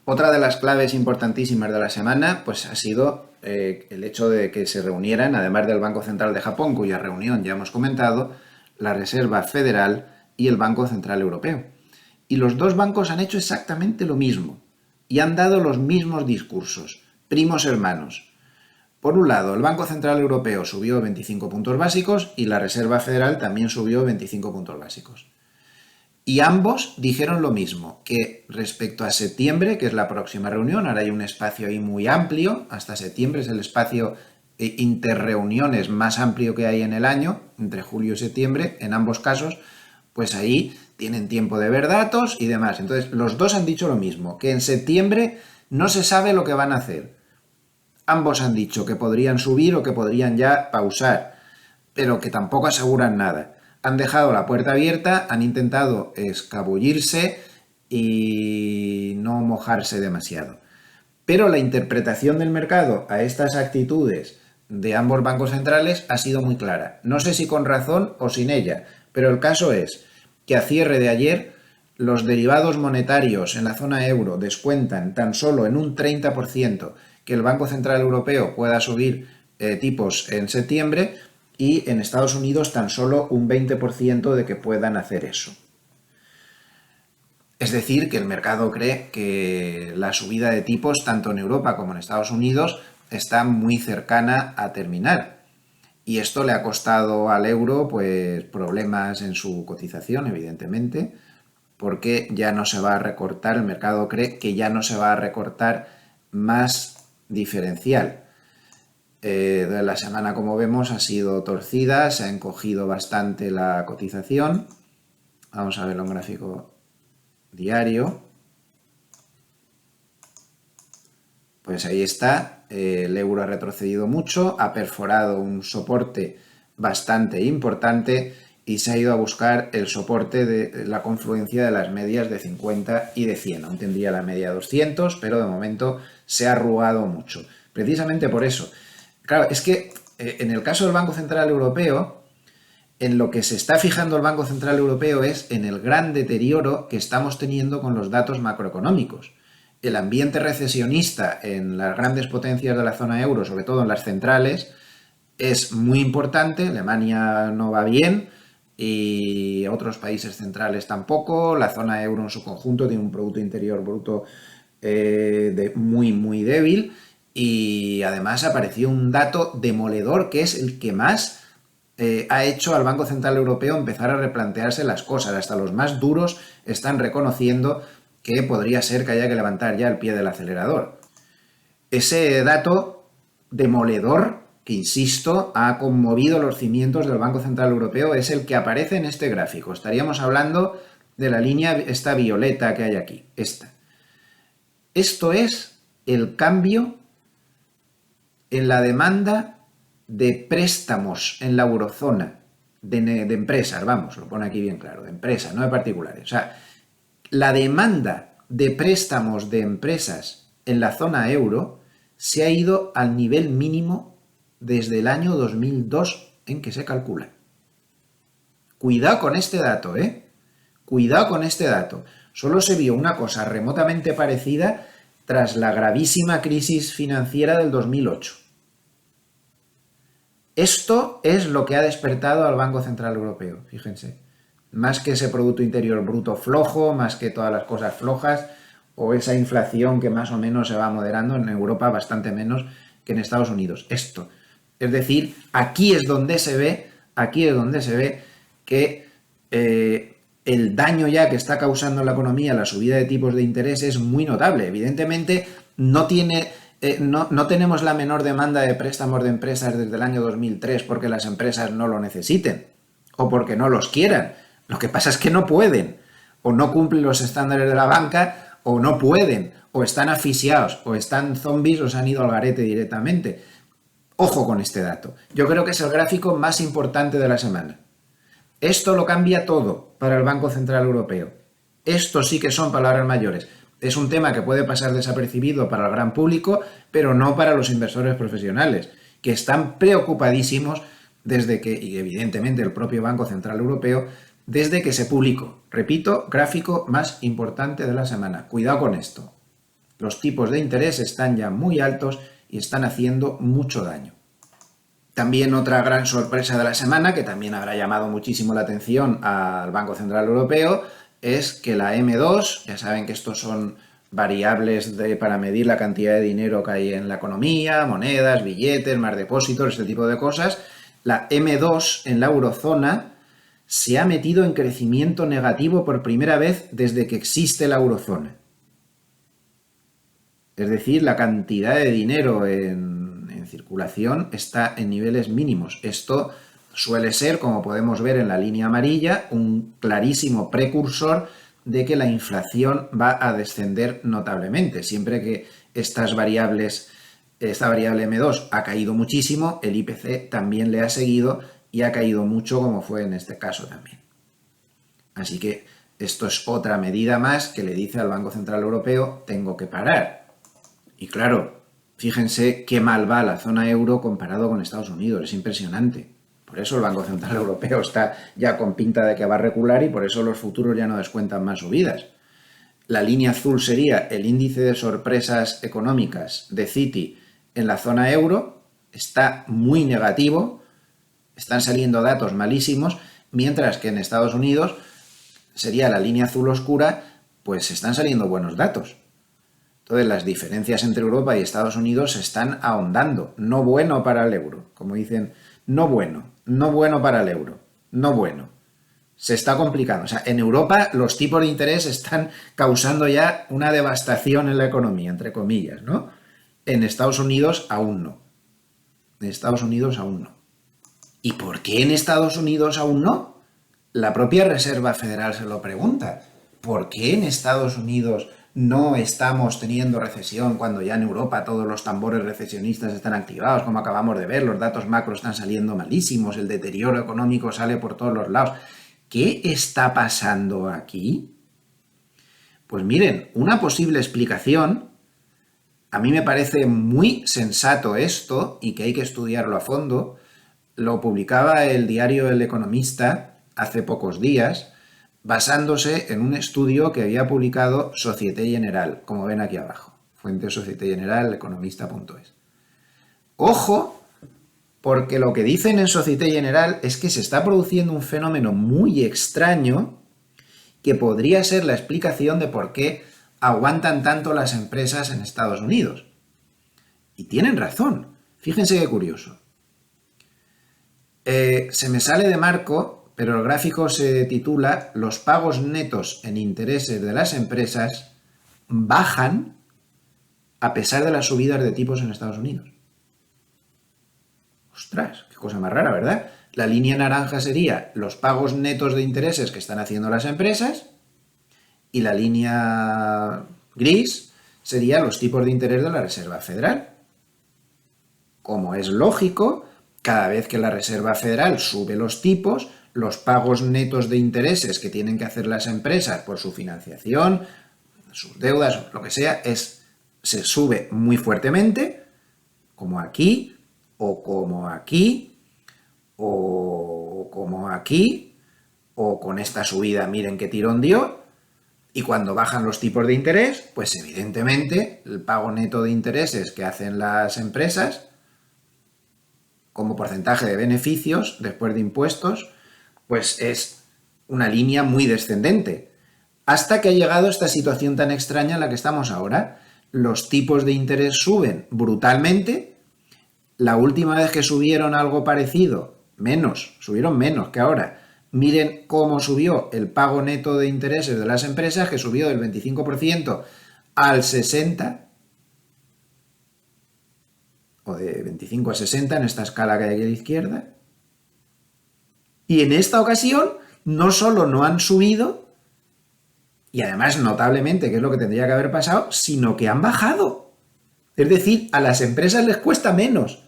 Otra de las claves importantísimas de la semana pues ha sido el hecho de que se reunieran, además del Banco Central de Japón, cuya reunión ya hemos comentado, la Reserva Federal y el Banco Central Europeo. Y los dos bancos han hecho exactamente lo mismo y han dado los mismos discursos, primos hermanos. Por un lado, el Banco Central Europeo subió 25 puntos básicos y la Reserva Federal también subió 25 puntos básicos. Y ambos dijeron lo mismo, que respecto a septiembre, que es la próxima reunión, ahora hay un espacio ahí muy amplio, hasta septiembre es el espacio interreuniones más amplio que hay en el año, entre julio y septiembre, en ambos casos, pues ahí tienen tiempo de ver datos y demás. Entonces, los dos han dicho lo mismo, que en septiembre no se sabe lo que van a hacer. Ambos han dicho que podrían subir o que podrían ya pausar, pero que tampoco aseguran nada. Han dejado la puerta abierta, han intentado escabullirse y no mojarse demasiado. Pero la interpretación del mercado a estas actitudes de ambos bancos centrales ha sido muy clara. No sé si con razón o sin ella, pero el caso es que a cierre de ayer los derivados monetarios en la zona euro descuentan tan solo en un 30% que el Banco Central Europeo pueda subir tipos en septiembre, y en Estados Unidos tan solo un 20% de que puedan hacer eso. Es decir, que el mercado cree que la subida de tipos, tanto en Europa como en Estados Unidos, está muy cercana a terminar. Y esto le ha costado al euro pues problemas en su cotización, evidentemente, porque ya no se va a recortar, el mercado cree que ya no se va a recortar más diferencial. La semana, como vemos, ha sido torcida, se ha encogido bastante la cotización. Vamos a verlo en gráfico diario. Pues ahí está, el euro ha retrocedido mucho, ha perforado un soporte bastante importante y se ha ido a buscar el soporte de la confluencia de las medias de 50 y de 100. Aún tendría la media de 200, pero de momento se ha arrugado mucho. Precisamente por eso. Claro, es que en el caso del Banco Central Europeo, en lo que se está fijando el Banco Central Europeo es en el gran deterioro que estamos teniendo con los datos macroeconómicos. El ambiente recesionista en las grandes potencias de la zona euro, sobre todo en las centrales, es muy importante. Alemania no va bien y otros países centrales tampoco. La zona euro en su conjunto tiene un Producto Interior Bruto muy débil, y además apareció un dato demoledor que es el que más ha hecho al Banco Central Europeo empezar a replantearse las cosas. Hasta los más duros están reconociendo que podría ser que haya que levantar ya el pie del acelerador. Ese dato demoledor, que insisto, ha conmovido los cimientos del Banco Central Europeo, es el que aparece en este gráfico. Estaríamos hablando de la línea esta violeta que hay aquí, esta. Esto es el cambio en la demanda de préstamos en la eurozona, de empresas, vamos, lo pone aquí bien claro, de empresas, no de particulares. O sea, la demanda de préstamos de empresas en la zona euro se ha ido al nivel mínimo desde el año 2002 en que se calcula. Cuidado con este dato, ¿eh? Cuidado con este dato. Solo se vio una cosa remotamente parecida tras la gravísima crisis financiera del 2008. Esto es lo que ha despertado al Banco Central Europeo, fíjense. Más que ese Producto Interior Bruto flojo, más que todas las cosas flojas, o esa inflación que más o menos se va moderando en Europa bastante menos que en Estados Unidos. Esto. Es decir, aquí es donde se ve que el daño ya que está causando en la economía la subida de tipos de interés es muy notable. Evidentemente no tenemos la menor demanda de préstamos de empresas desde el año 2003 porque las empresas no lo necesiten o porque no los quieran. Lo que pasa es que no pueden, o no cumplen los estándares de la banca, o no pueden, o están asfixiados, o están zombies, o se han ido al garete directamente. Ojo con este dato. Yo creo que es el gráfico más importante de la semana. Esto lo cambia todo para el Banco Central Europeo. Esto sí que son palabras mayores. Es un tema que puede pasar desapercibido para el gran público, pero no para los inversores profesionales, que están preocupadísimos desde que, y evidentemente el propio Banco Central Europeo, desde que se publicó. Repito, gráfico más importante de la semana. Cuidado con esto. Los tipos de interés están ya muy altos y están haciendo mucho daño. También otra gran sorpresa de la semana, que también habrá llamado muchísimo la atención al Banco Central Europeo, es que la M2, ya saben que estos son variables para medir la cantidad de dinero que hay en la economía, monedas, billetes, más depósitos, este tipo de cosas, la M2 en la eurozona se ha metido en crecimiento negativo por primera vez desde que existe la eurozona. Es decir, la cantidad de dinero en circulación está en niveles mínimos. Esto suele ser, como podemos ver en la línea amarilla, un clarísimo precursor de que la inflación va a descender notablemente. Siempre que esta variable M2 ha caído muchísimo, el IPC también le ha seguido y ha caído mucho, como fue en este caso también. Así que esto es otra medida más que le dice al Banco Central Europeo: tengo que parar. Y claro, fíjense qué mal va la zona euro comparado con Estados Unidos, es impresionante. Por eso el Banco Central Europeo está ya con pinta de que va a recular y por eso los futuros ya no descuentan más subidas. La línea azul sería el índice de sorpresas económicas de Citi en la zona euro, está muy negativo, están saliendo datos malísimos, mientras que en Estados Unidos sería la línea azul oscura, pues están saliendo buenos datos. Entonces las diferencias entre Europa y Estados Unidos se están ahondando. No bueno para el euro, como dicen, no bueno para el euro, no bueno. Se está complicando. O sea, en Europa los tipos de interés están causando ya una devastación en la economía, entre comillas, ¿no? En Estados Unidos aún no. En Estados Unidos aún no. ¿Y por qué en Estados Unidos aún no? La propia Reserva Federal se lo pregunta. ¿Por qué en Estados Unidos no estamos teniendo recesión cuando ya en Europa todos los tambores recesionistas están activados, como acabamos de ver, los datos macro están saliendo malísimos, el deterioro económico sale por todos los lados? ¿Qué está pasando aquí? Pues miren, una posible explicación, a mí me parece muy sensato esto y que hay que estudiarlo a fondo, lo publicaba el diario El Economista hace pocos días, basándose en un estudio que había publicado Société Générale, como ven aquí abajo, fuente Société Générale, economista.es. Ojo, porque lo que dicen en Société Générale es que se está produciendo un fenómeno muy extraño que podría ser la explicación de por qué aguantan tanto las empresas en Estados Unidos. Y tienen razón. Fíjense qué curioso. Se me sale de marco, pero el gráfico se titula "Los pagos netos en intereses de las empresas bajan a pesar de las subidas de tipos en Estados Unidos". Ostras, qué cosa más rara, ¿verdad? La línea naranja sería los pagos netos de intereses que están haciendo las empresas y la línea gris sería los tipos de interés de la Reserva Federal. Como es lógico, cada vez que la Reserva Federal sube los tipos, los pagos netos de intereses que tienen que hacer las empresas por su financiación, sus deudas, lo que sea, se sube muy fuertemente, como aquí, o como aquí, o como aquí, o con esta subida, miren qué tirón dio, y cuando bajan los tipos de interés, pues evidentemente el pago neto de intereses que hacen las empresas, como porcentaje de beneficios después de impuestos, pues es una línea muy descendente, hasta que ha llegado esta situación tan extraña en la que estamos ahora. Los tipos de interés suben brutalmente. La última vez que subieron algo parecido, subieron menos que ahora. Miren cómo subió el pago neto de intereses de las empresas, que subió del 25% al 60%, o de 25 a 60 en esta escala que hay aquí a la izquierda. Y en esta ocasión no solo no han subido, y además notablemente, que es lo que tendría que haber pasado, sino que han bajado. Es decir, a las empresas les cuesta menos.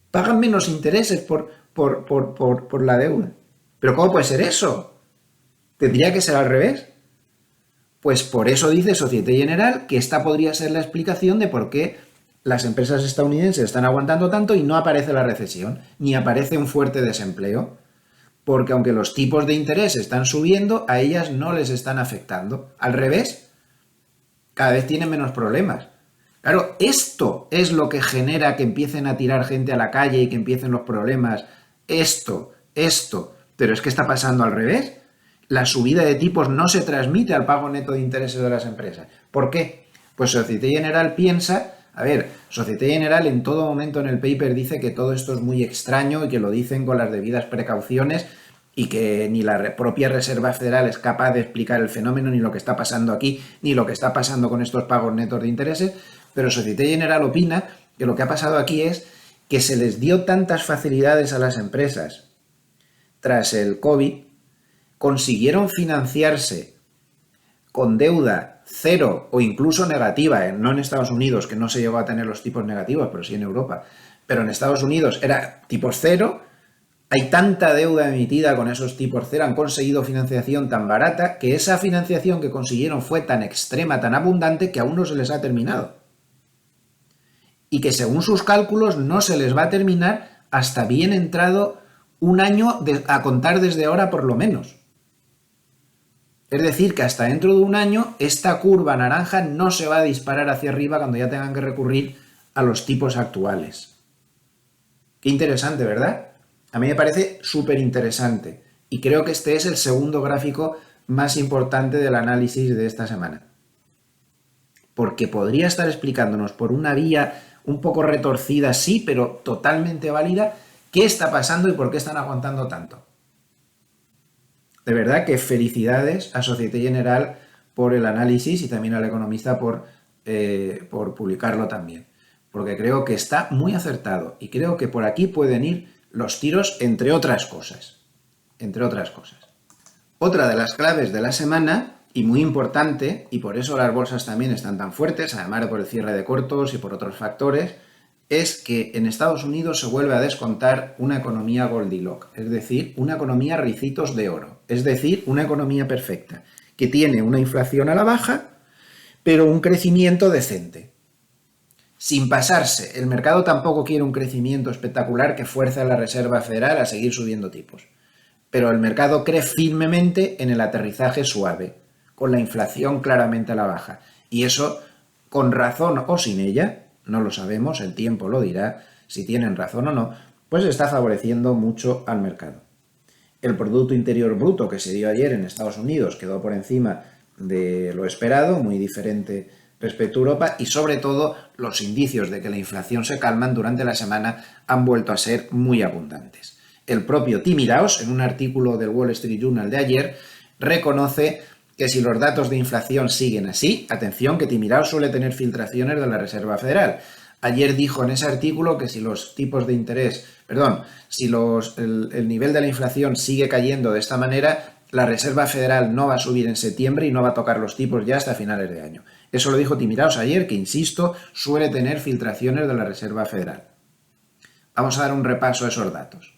Pagan menos intereses por la deuda. ¿Pero cómo puede ser eso? ¿Tendría que ser al revés? Pues por eso dice Société Générale que esta podría ser la explicación de por qué las empresas estadounidenses están aguantando tanto y no aparece la recesión, ni aparece un fuerte desempleo. Porque aunque los tipos de interés están subiendo, a ellas no les están afectando. Al revés, cada vez tienen menos problemas. Claro, esto es lo que genera que empiecen a tirar gente a la calle y que empiecen los problemas. Esto. Pero es que está pasando al revés. La subida de tipos no se transmite al pago neto de intereses de las empresas. ¿Por qué? Pues Société Générale piensa... Société Générale en todo momento en el paper dice que todo esto es muy extraño y que lo dicen con las debidas precauciones y que ni la propia Reserva Federal es capaz de explicar el fenómeno, ni lo que está pasando aquí, ni lo que está pasando con estos pagos netos de intereses, pero Société Générale opina que lo que ha pasado aquí es que se les dio tantas facilidades a las empresas tras el COVID, consiguieron financiarse con deuda cero o incluso negativa, no en Estados Unidos, que no se llegó a tener los tipos negativos, pero sí en Europa, pero en Estados Unidos era tipos cero. Hay tanta deuda emitida con esos tipos cero, han conseguido financiación tan barata que esa financiación que consiguieron fue tan extrema, tan abundante, que aún no se les ha terminado. y que según sus cálculos no se les va a terminar hasta bien entrado un año a contar desde ahora por lo menos. Es decir, que hasta dentro de un año esta curva naranja no se va a disparar hacia arriba cuando ya tengan que recurrir a los tipos actuales. Qué interesante, ¿verdad? A mí me parece súper interesante y creo que este es el segundo gráfico más importante del análisis de esta semana. Porque podría estar explicándonos por una vía un poco retorcida, sí, pero totalmente válida, qué está pasando y por qué están aguantando tanto. De verdad que felicidades a Société Générale por el análisis y también al economista por publicarlo también. Porque creo que está muy acertado y creo que por aquí pueden ir los tiros, entre otras cosas. Entre otras cosas. Otra de las claves de la semana, y muy importante, y por eso las bolsas también están tan fuertes, además de por el cierre de cortos y por otros factores, es que en Estados Unidos se vuelve a descontar una economía Goldilocks, es decir, una economía ricitos de oro, es decir, una economía perfecta, que tiene una inflación a la baja, pero un crecimiento decente. Sin pasarse, el mercado tampoco quiere un crecimiento espectacular que fuerce a la Reserva Federal a seguir subiendo tipos. Pero el mercado cree firmemente en el aterrizaje suave, con la inflación claramente a la baja. Y eso, con razón o sin ella, no lo sabemos, el tiempo lo dirá, si tienen razón o no, pues está favoreciendo mucho al mercado. El Producto Interior Bruto que se dio ayer en Estados Unidos quedó por encima de lo esperado, muy diferente respecto a Europa, y sobre todo los indicios de que la inflación se calman durante la semana han vuelto a ser muy abundantes. El propio Tim Iraos, en un artículo del Wall Street Journal de ayer, reconoce que si los datos de inflación siguen así, atención que Tim Iraos suele tener filtraciones de la Reserva Federal. Ayer dijo en ese artículo que si los tipos de interés, si el nivel de la inflación sigue cayendo de esta manera, la Reserva Federal no va a subir en septiembre y no va a tocar los tipos ya hasta finales de año. Eso lo dijo Tim Iraos ayer, que insisto, suele tener filtraciones de la Reserva Federal. Vamos a dar un repaso a esos datos.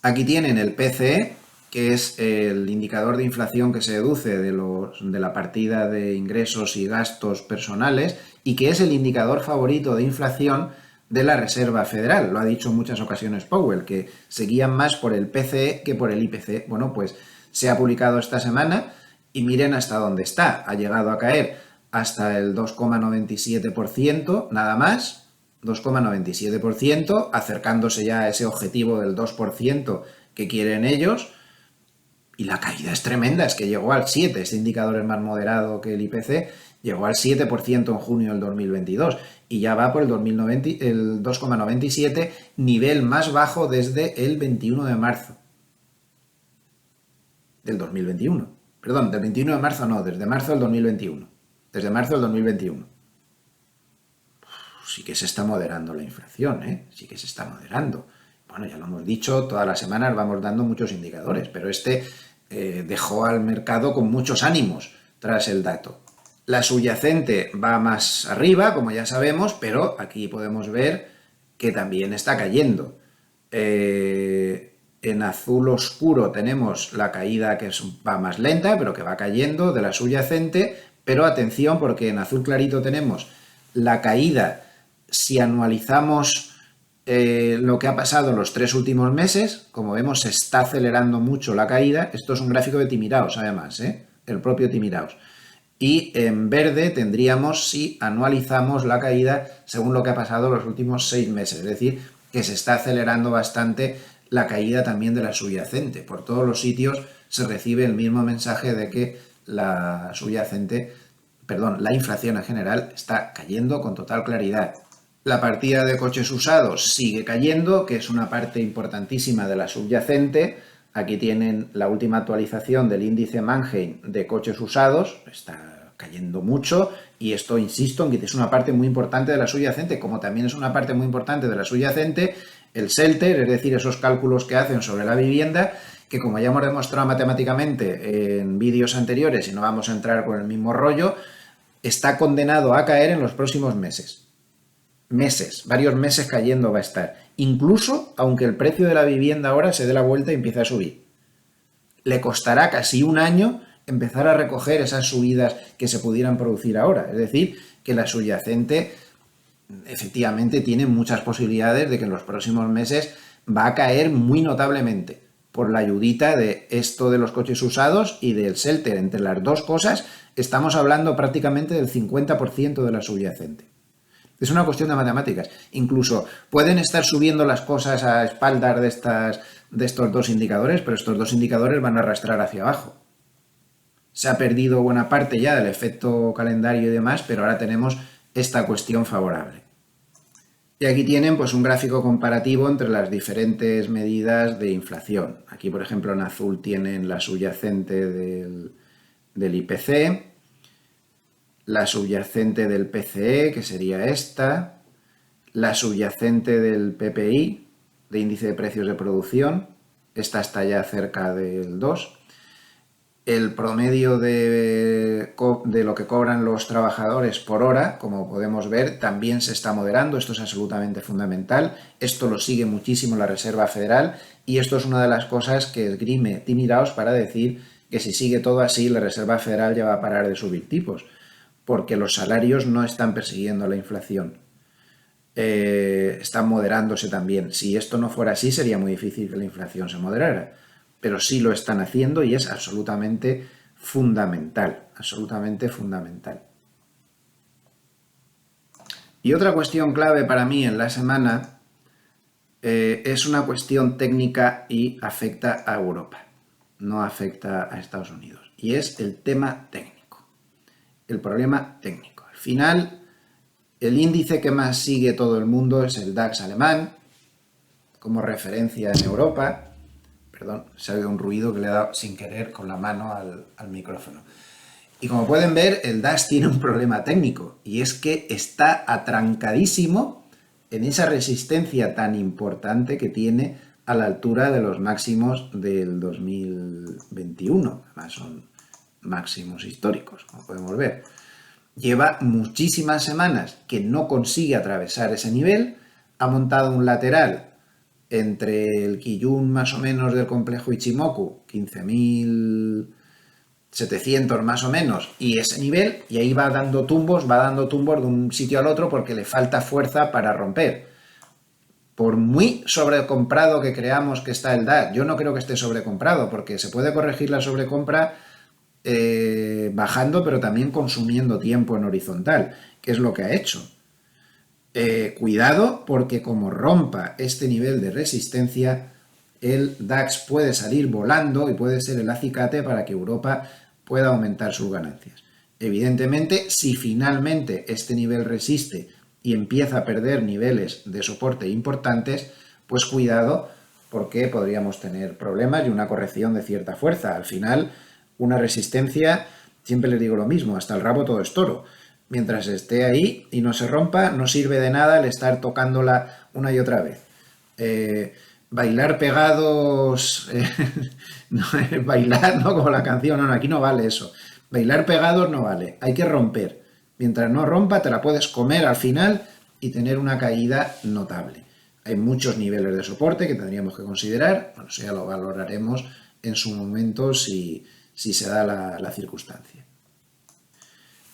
Aquí tienen el PCE, que es el indicador de inflación que se deduce de la partida de ingresos y gastos personales y que es el indicador favorito de inflación de la Reserva Federal. Lo ha dicho en muchas ocasiones Powell, que se guían más por el PCE que por el IPC. Bueno, pues se ha publicado esta semana y miren hasta dónde está. Ha llegado a caer hasta el 2,97%, nada más, 2,97%, acercándose ya a ese objetivo del 2% que quieren ellos. Y la caída es tremenda, es que llegó al 7%, este indicador es más moderado que el IPC, llegó al 7% en junio del 2022 y ya va por el 2,97%, nivel más bajo desde el 21 de marzo del 2021. Perdón, del 21 de marzo no, desde marzo del 2021. Desde marzo del 2021. Sí que se está moderando la inflación, ¿eh? Sí que se está moderando. Bueno, ya lo hemos dicho, todas las semanas vamos dando muchos indicadores, pero este dejó al mercado con muchos ánimos tras el dato. La subyacente va más arriba, como ya sabemos, pero aquí podemos ver que también está cayendo. En azul oscuro tenemos la caída que va más lenta, pero que va cayendo de la subyacente, pero atención porque en azul clarito tenemos la caída si anualizamos lo que ha pasado en los 3 últimos meses. Como vemos, se está acelerando mucho la caída. Esto es un gráfico de Tim Iraos, además, el propio Tim Iraos. Y en verde tendríamos si anualizamos la caída según lo que ha pasado en los últimos 6 meses. Es decir, que se está acelerando bastante la caída también de la subyacente. Por todos los sitios se recibe el mismo mensaje de que la inflación en general está cayendo con total claridad. La partida de coches usados sigue cayendo, que es una parte importantísima de la subyacente. Aquí tienen la última actualización del índice Manheim de coches usados, está cayendo mucho y esto, insisto, en que es una parte muy importante de la subyacente, como también es una parte muy importante de la subyacente el Shelter, es decir, esos cálculos que hacen sobre la vivienda, que como ya hemos demostrado matemáticamente en vídeos anteriores y no vamos a entrar con el mismo rollo, está condenado a caer en los próximos meses. Varios meses cayendo va a estar, incluso aunque el precio de la vivienda ahora se dé la vuelta y empiece a subir. Le costará casi un año empezar a recoger esas subidas que se pudieran producir ahora, es decir, que la subyacente efectivamente tiene muchas posibilidades de que en los próximos meses va a caer muy notablemente por la ayudita de esto de los coches usados y del shelter. Entre las dos cosas estamos hablando prácticamente del 50% de la subyacente. Es una cuestión de matemáticas. Incluso pueden estar subiendo las cosas a espaldas de estos dos indicadores, pero estos dos indicadores van a arrastrar hacia abajo. Se ha perdido buena parte ya del efecto calendario y demás, pero ahora tenemos esta cuestión favorable. Y aquí tienen pues un gráfico comparativo entre las diferentes medidas de inflación. Aquí, por ejemplo, en azul tienen la subyacente del IPC, la subyacente del PCE, que sería esta, la subyacente del PPI, de índice de precios de producción, esta está ya cerca del 2, el promedio de lo que cobran los trabajadores por hora, como podemos ver, también se está moderando. Esto es absolutamente fundamental. Esto lo sigue muchísimo la Reserva Federal y esto es una de las cosas que esgrime Tim Raos para decir que si sigue todo así, la Reserva Federal ya va a parar de subir tipos, porque los salarios no están persiguiendo la inflación. Están moderándose también. Si esto no fuera así, sería muy difícil que la inflación se moderara. Pero sí lo están haciendo y es absolutamente fundamental, absolutamente fundamental. Y otra cuestión clave para mí en la semana es una cuestión técnica y afecta a Europa, no afecta a Estados Unidos. Y es el tema técnico, el problema técnico. Al final, el índice que más sigue todo el mundo es el DAX alemán, como referencia en Europa. Perdón, se ha oído un ruido que le he dado sin querer con la mano al micrófono. Y como pueden ver, el DAX tiene un problema técnico y es que está atrancadísimo en esa resistencia tan importante que tiene a la altura de los máximos del 2021. Además son máximos históricos, como podemos ver. Lleva muchísimas semanas que no consigue atravesar ese nivel, ha montado un lateral entre el Kijun más o menos del complejo Ichimoku, 15.700 más o menos, y ese nivel, y ahí va dando tumbos de un sitio al otro porque le falta fuerza para romper. Por muy sobrecomprado que creamos que está el DAX, yo no creo que esté sobrecomprado, porque se puede corregir la sobrecompra bajando, pero también consumiendo tiempo en horizontal, que es lo que ha hecho. Cuidado, porque como rompa este nivel de resistencia, el DAX puede salir volando y puede ser el acicate para que Europa pueda aumentar sus ganancias. Evidentemente, si finalmente este nivel resiste y empieza a perder niveles de soporte importantes, pues cuidado, porque podríamos tener problemas y una corrección de cierta fuerza. Al final, una resistencia, siempre les digo lo mismo, hasta el rabo todo es toro. Mientras esté ahí y no se rompa, no sirve de nada el estar tocándola una y otra vez. Bailar pegados, no, bailar, ¿no? Como la canción, no, aquí no vale eso. Bailar pegados no vale, hay que romper. Mientras no rompa, te la puedes comer al final y tener una caída notable. Hay muchos niveles de soporte que tendríamos que considerar, bueno, eso ya lo valoraremos en su momento si se da la circunstancia.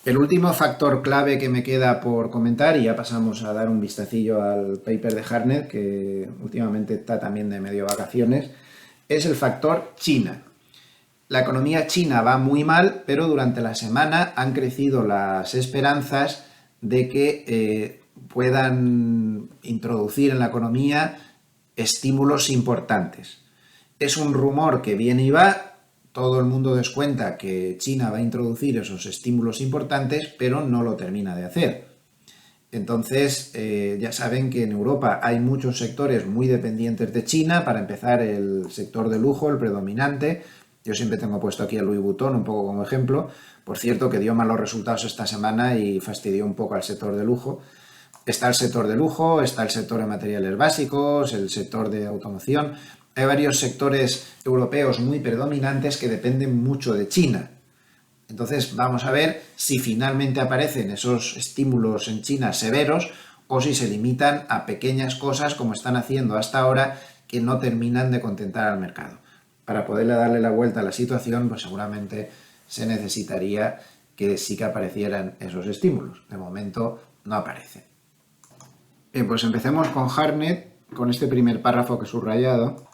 El último factor clave que me queda por comentar, y ya pasamos a dar un vistacillo al paper de Hartnett, que últimamente está también de medio vacaciones, es el factor China. La economía china va muy mal, pero durante la semana han crecido las esperanzas de que puedan introducir en la economía estímulos importantes. Es un rumor que viene y va. Todo el mundo descuenta que China va a introducir esos estímulos importantes, pero no lo termina de hacer. Entonces, ya saben que en Europa hay muchos sectores muy dependientes de China. Para empezar, el sector de lujo, el predominante. Yo siempre tengo puesto aquí a Louis Vuitton un poco como ejemplo. Por cierto, que dio malos resultados esta semana y fastidió un poco al sector de lujo. Está el sector de lujo, está el sector de materiales básicos, el sector de automoción. Hay varios sectores europeos muy predominantes que dependen mucho de China. Entonces vamos a ver si finalmente aparecen esos estímulos en China severos o si se limitan a pequeñas cosas como están haciendo hasta ahora que no terminan de contentar al mercado. Para poderle darle la vuelta a la situación, pues seguramente se necesitaría que sí que aparecieran esos estímulos. De momento no aparecen. Bien, pues empecemos con Hardnet, con este primer párrafo que he subrayado.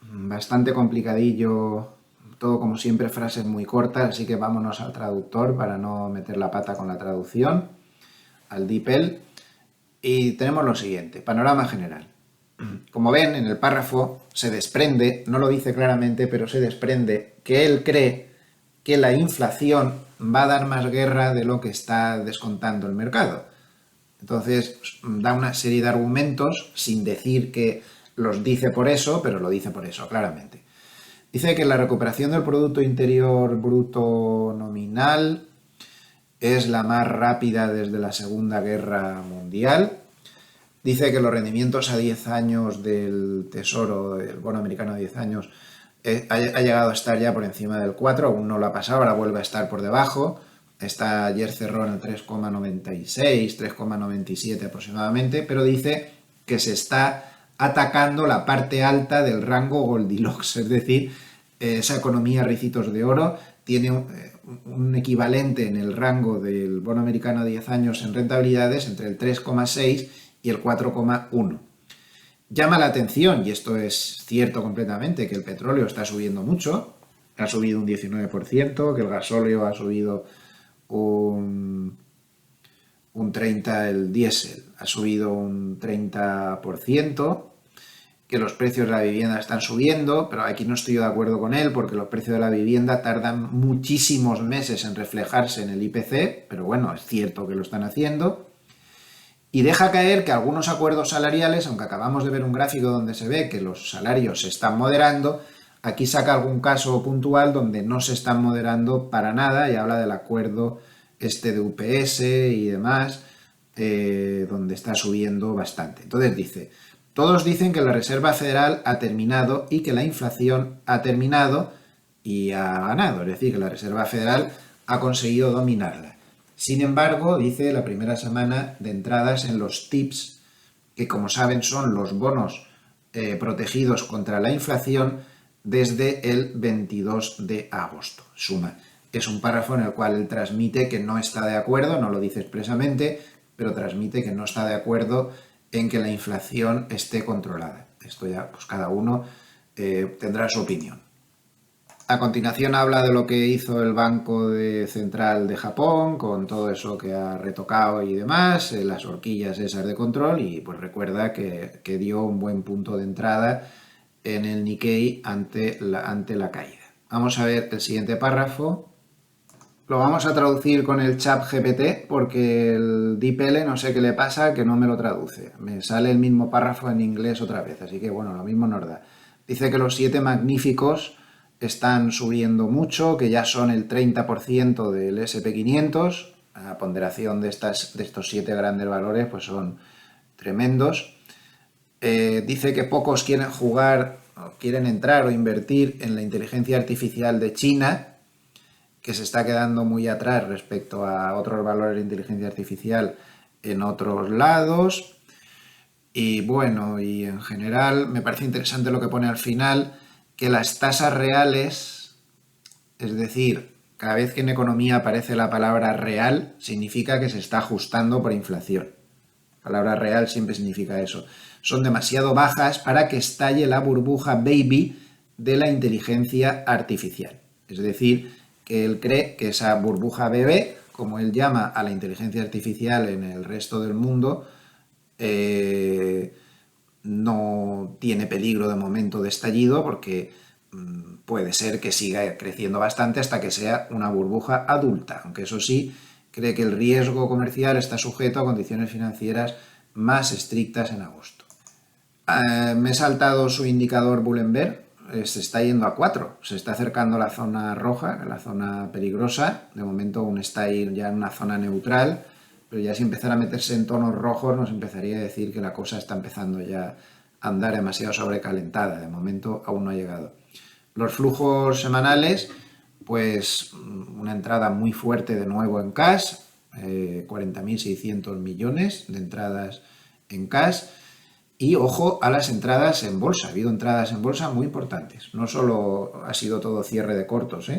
Bastante complicadillo, todo como siempre, frases muy cortas, así que vámonos al traductor para no meter la pata con la traducción, al DeepL. Y tenemos lo siguiente, panorama general. Como ven, en el párrafo se desprende, no lo dice claramente, pero se desprende que él cree que la inflación va a dar más guerra de lo que está descontando el mercado. Entonces, da una serie de argumentos sin decir que los dice por eso, pero lo dice por eso, claramente. Dice que la recuperación del Producto Interior Bruto nominal es la más rápida desde la Segunda Guerra Mundial. Dice que los rendimientos a 10 años del Tesoro, el bono americano a 10 años, ha llegado a estar ya por encima del 4, aún no lo ha pasado, ahora vuelve a estar por debajo. Ayer cerró en el 3,96, 3,97 aproximadamente, pero dice que se está atacando la parte alta del rango Goldilocks, es decir, esa economía ricitos de oro tiene un equivalente en el rango del bono americano a 10 años en rentabilidades entre el 3,6 y el 4,1. Llama la atención, y esto es cierto completamente, que el petróleo está subiendo mucho, ha subido un 19%, que el gasóleo ha subido un 30%, el diésel ha subido un 30%, que los precios de la vivienda están subiendo, pero aquí no estoy de acuerdo con él porque los precios de la vivienda tardan muchísimos meses en reflejarse en el IPC, pero bueno, es cierto que lo están haciendo. Y deja caer que algunos acuerdos salariales, aunque acabamos de ver un gráfico donde se ve que los salarios se están moderando, aquí saca algún caso puntual donde no se están moderando para nada y habla del acuerdo de UPS y demás, donde está subiendo bastante. Entonces dice, todos dicen que la Reserva Federal ha terminado y que la inflación ha terminado y ha ganado, es decir, que la Reserva Federal ha conseguido dominarla. Sin embargo, dice la primera semana de entradas en los TIPS, que como saben son los bonos protegidos contra la inflación desde el 22 de agosto. Suma. Es un párrafo en el cual él transmite que no está de acuerdo, no lo dice expresamente, pero transmite que no está de acuerdo en que la inflación esté controlada. Esto ya, pues cada uno tendrá su opinión. A continuación habla de lo que hizo el Banco Central de Japón, con todo eso que ha retocado y demás, las horquillas esas de control, y pues recuerda que dio un buen punto de entrada en el Nikkei ante la caída. Vamos a ver el siguiente párrafo. Lo vamos a traducir con el ChatGPT porque el DeepL no sé qué le pasa que no me lo traduce. Me sale el mismo párrafo en inglés otra vez, así que bueno, lo mismo nos da. Dice que los 7 magníficos están subiendo mucho, que ya son el 30% del SP500. La ponderación de estos 7 grandes valores pues son tremendos. Dice que pocos quieren jugar, quieren entrar o invertir en la inteligencia artificial de China, que se está quedando muy atrás respecto a otros valores de inteligencia artificial en otros lados. Y bueno, y en general me parece interesante lo que pone al final, que las tasas reales, es decir, cada vez que en economía aparece la palabra real, significa que se está ajustando por inflación. La palabra real siempre significa eso. Son demasiado bajas para que estalle la burbuja baby de la inteligencia artificial. Es decir, que él cree que esa burbuja bebé, como él llama a la inteligencia artificial en el resto del mundo, no tiene peligro de momento de estallido porque puede ser que siga creciendo bastante hasta que sea una burbuja adulta, aunque eso sí, cree que el riesgo comercial está sujeto a condiciones financieras más estrictas en agosto. Me he saltado su indicador Bullenberg, se está yendo a 4, se está acercando a la zona roja, a la zona peligrosa, de momento aún está ahí ya en una zona neutral, pero ya si empezara a meterse en tonos rojos nos empezaría a decir que la cosa está empezando ya a andar demasiado sobrecalentada, de momento aún no ha llegado. Los flujos semanales, pues una entrada muy fuerte de nuevo en cash, 40.600 millones de entradas en cash. Y ojo a las entradas en bolsa, ha habido entradas en bolsa muy importantes, no solo ha sido todo cierre de cortos,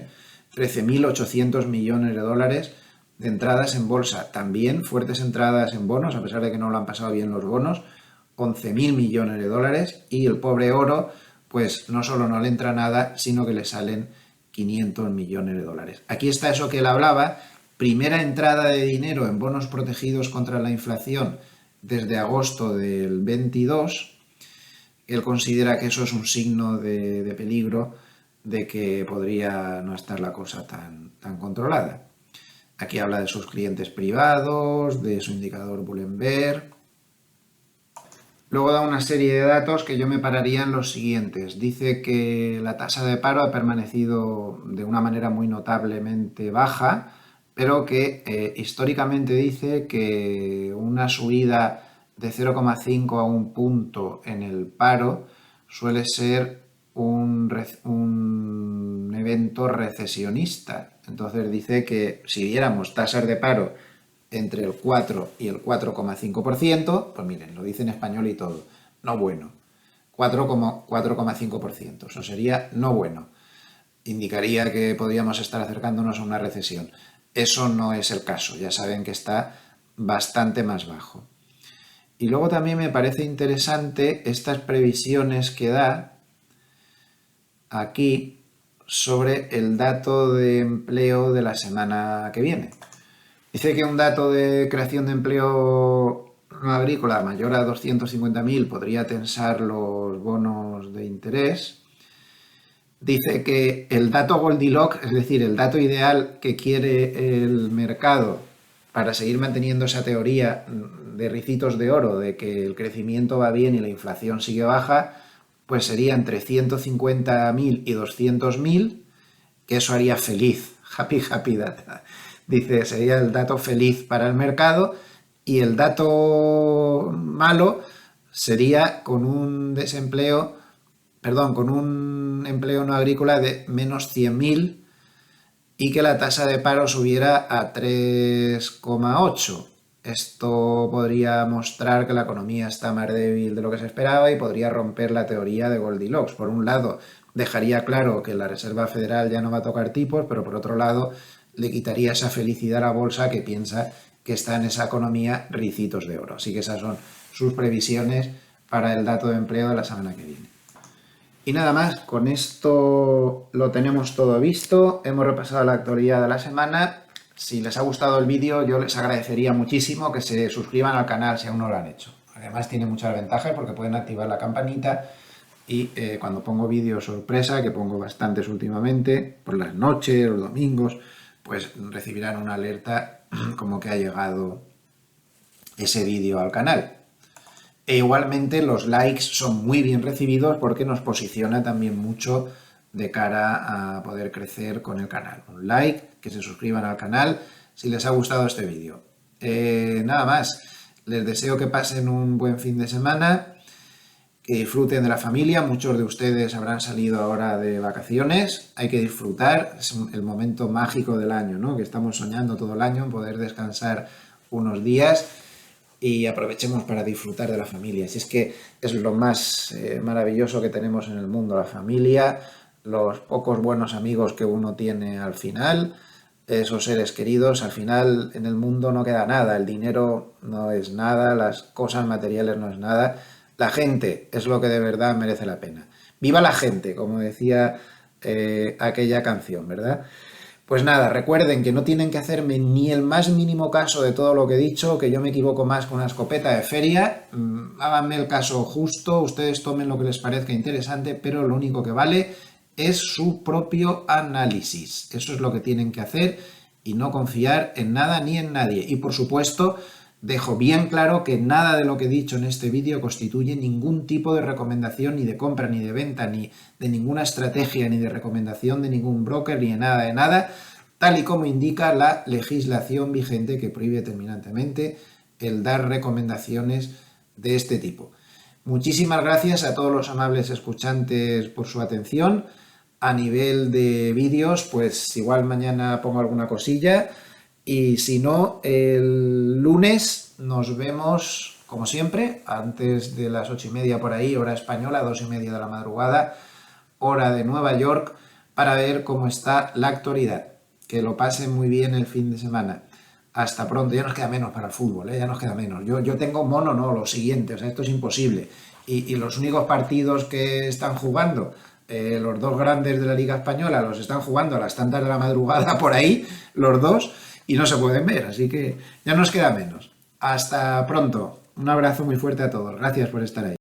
13.800 millones de dólares de entradas en bolsa, también fuertes entradas en bonos, a pesar de que no lo han pasado bien los bonos, 11.000 millones de dólares, y el pobre oro, pues no solo no le entra nada, sino que le salen 500 millones de dólares. Aquí está eso que él hablaba, primera entrada de dinero en bonos protegidos contra la inflación desde agosto del 22. Él considera que eso es un signo de peligro de que podría no estar la cosa tan controlada. Aquí habla de sus clientes privados, de su indicador Bullenberg. Luego da una serie de datos que yo me pararía en los siguientes. Dice que la tasa de paro ha permanecido de una manera muy notablemente baja, pero que históricamente dice que una subida de 0,5 a un punto en el paro suele ser un evento recesionista. Entonces dice que si diéramos tasas de paro entre el 4 y el 4,5%, pues miren, lo dice en español y todo, no bueno, 4,5%, eso sería no bueno, indicaría que podríamos estar acercándonos a una recesión. Eso no es el caso, ya saben que está bastante más bajo. Y luego también me parece interesante estas previsiones que da aquí sobre el dato de empleo de la semana que viene. Dice que un dato de creación de empleo no agrícola mayor a 250.000 podría tensar los bonos de interés. Dice que el dato Goldilocks, es decir, el dato ideal que quiere el mercado para seguir manteniendo esa teoría de ricitos de oro, de que el crecimiento va bien y la inflación sigue baja, pues sería entre 150.000 y 200.000, que eso haría feliz, happy data. Dice, sería el dato feliz para el mercado, y el dato malo sería con un empleo no agrícola de menos 100.000 y que la tasa de paro subiera a 3,8. Esto podría mostrar que la economía está más débil de lo que se esperaba y podría romper la teoría de Goldilocks. Por un lado, dejaría claro que la Reserva Federal ya no va a tocar tipos, pero por otro lado, le quitaría esa felicidad a la bolsa que piensa que está en esa economía ricitos de oro. Así que esas son sus previsiones para el dato de empleo de la semana que viene. Y nada más, con esto lo tenemos todo visto, hemos repasado la actualidad de la semana. Si les ha gustado el vídeo, yo les agradecería muchísimo que se suscriban al canal si aún no lo han hecho. Además tiene muchas ventajas porque pueden activar la campanita y cuando pongo vídeos sorpresa, que pongo bastantes últimamente, por las noches, los domingos, pues recibirán una alerta como que ha llegado ese vídeo al canal. E igualmente los likes son muy bien recibidos porque nos posiciona también mucho de cara a poder crecer con el canal. Un like, que se suscriban al canal si les ha gustado este vídeo. Nada más, les deseo que pasen un buen fin de semana, que disfruten de la familia. Muchos de ustedes habrán salido ahora de vacaciones, hay que disfrutar, es el momento mágico del año, ¿no? Que estamos soñando todo el año en poder descansar unos días. Y aprovechemos para disfrutar de la familia. Si es que es lo más maravilloso que tenemos en el mundo, la familia, los pocos buenos amigos que uno tiene al final, esos seres queridos. Al final en el mundo no queda nada, el dinero no es nada, las cosas materiales no es nada. La gente es lo que de verdad merece la pena. ¡Viva la gente!, como decía aquella canción, ¿verdad? Pues nada, recuerden que no tienen que hacerme ni el más mínimo caso de todo lo que he dicho, que yo me equivoco más con una escopeta de feria. Háganme el caso justo, ustedes tomen lo que les parezca interesante, pero lo único que vale es su propio análisis. Eso es lo que tienen que hacer y no confiar en nada ni en nadie. Y por supuesto, dejo bien claro que nada de lo que he dicho en este vídeo constituye ningún tipo de recomendación ni de compra, ni de venta, ni de ninguna estrategia, ni de recomendación de ningún broker, ni de nada, tal y como indica la legislación vigente que prohíbe terminantemente el dar recomendaciones de este tipo. Muchísimas gracias a todos los amables escuchantes por su atención. A nivel de vídeos, pues igual mañana pongo alguna cosilla. Y si no, el lunes nos vemos, como siempre, antes de las 8:30 por ahí, hora española, 2:30 de la madrugada, hora de Nueva York, para ver cómo está la actualidad. Que lo pasen muy bien el fin de semana. Hasta pronto, ya nos queda menos para el fútbol, ya nos queda menos. Yo tengo mono, no, lo siguiente, o sea, esto es imposible. Y los únicos partidos que están jugando, los dos grandes de la Liga Española, los están jugando a las tantas de la madrugada por ahí, los dos, y no se pueden ver, así que ya nos queda menos. Hasta pronto. Un abrazo muy fuerte a todos. Gracias por estar ahí.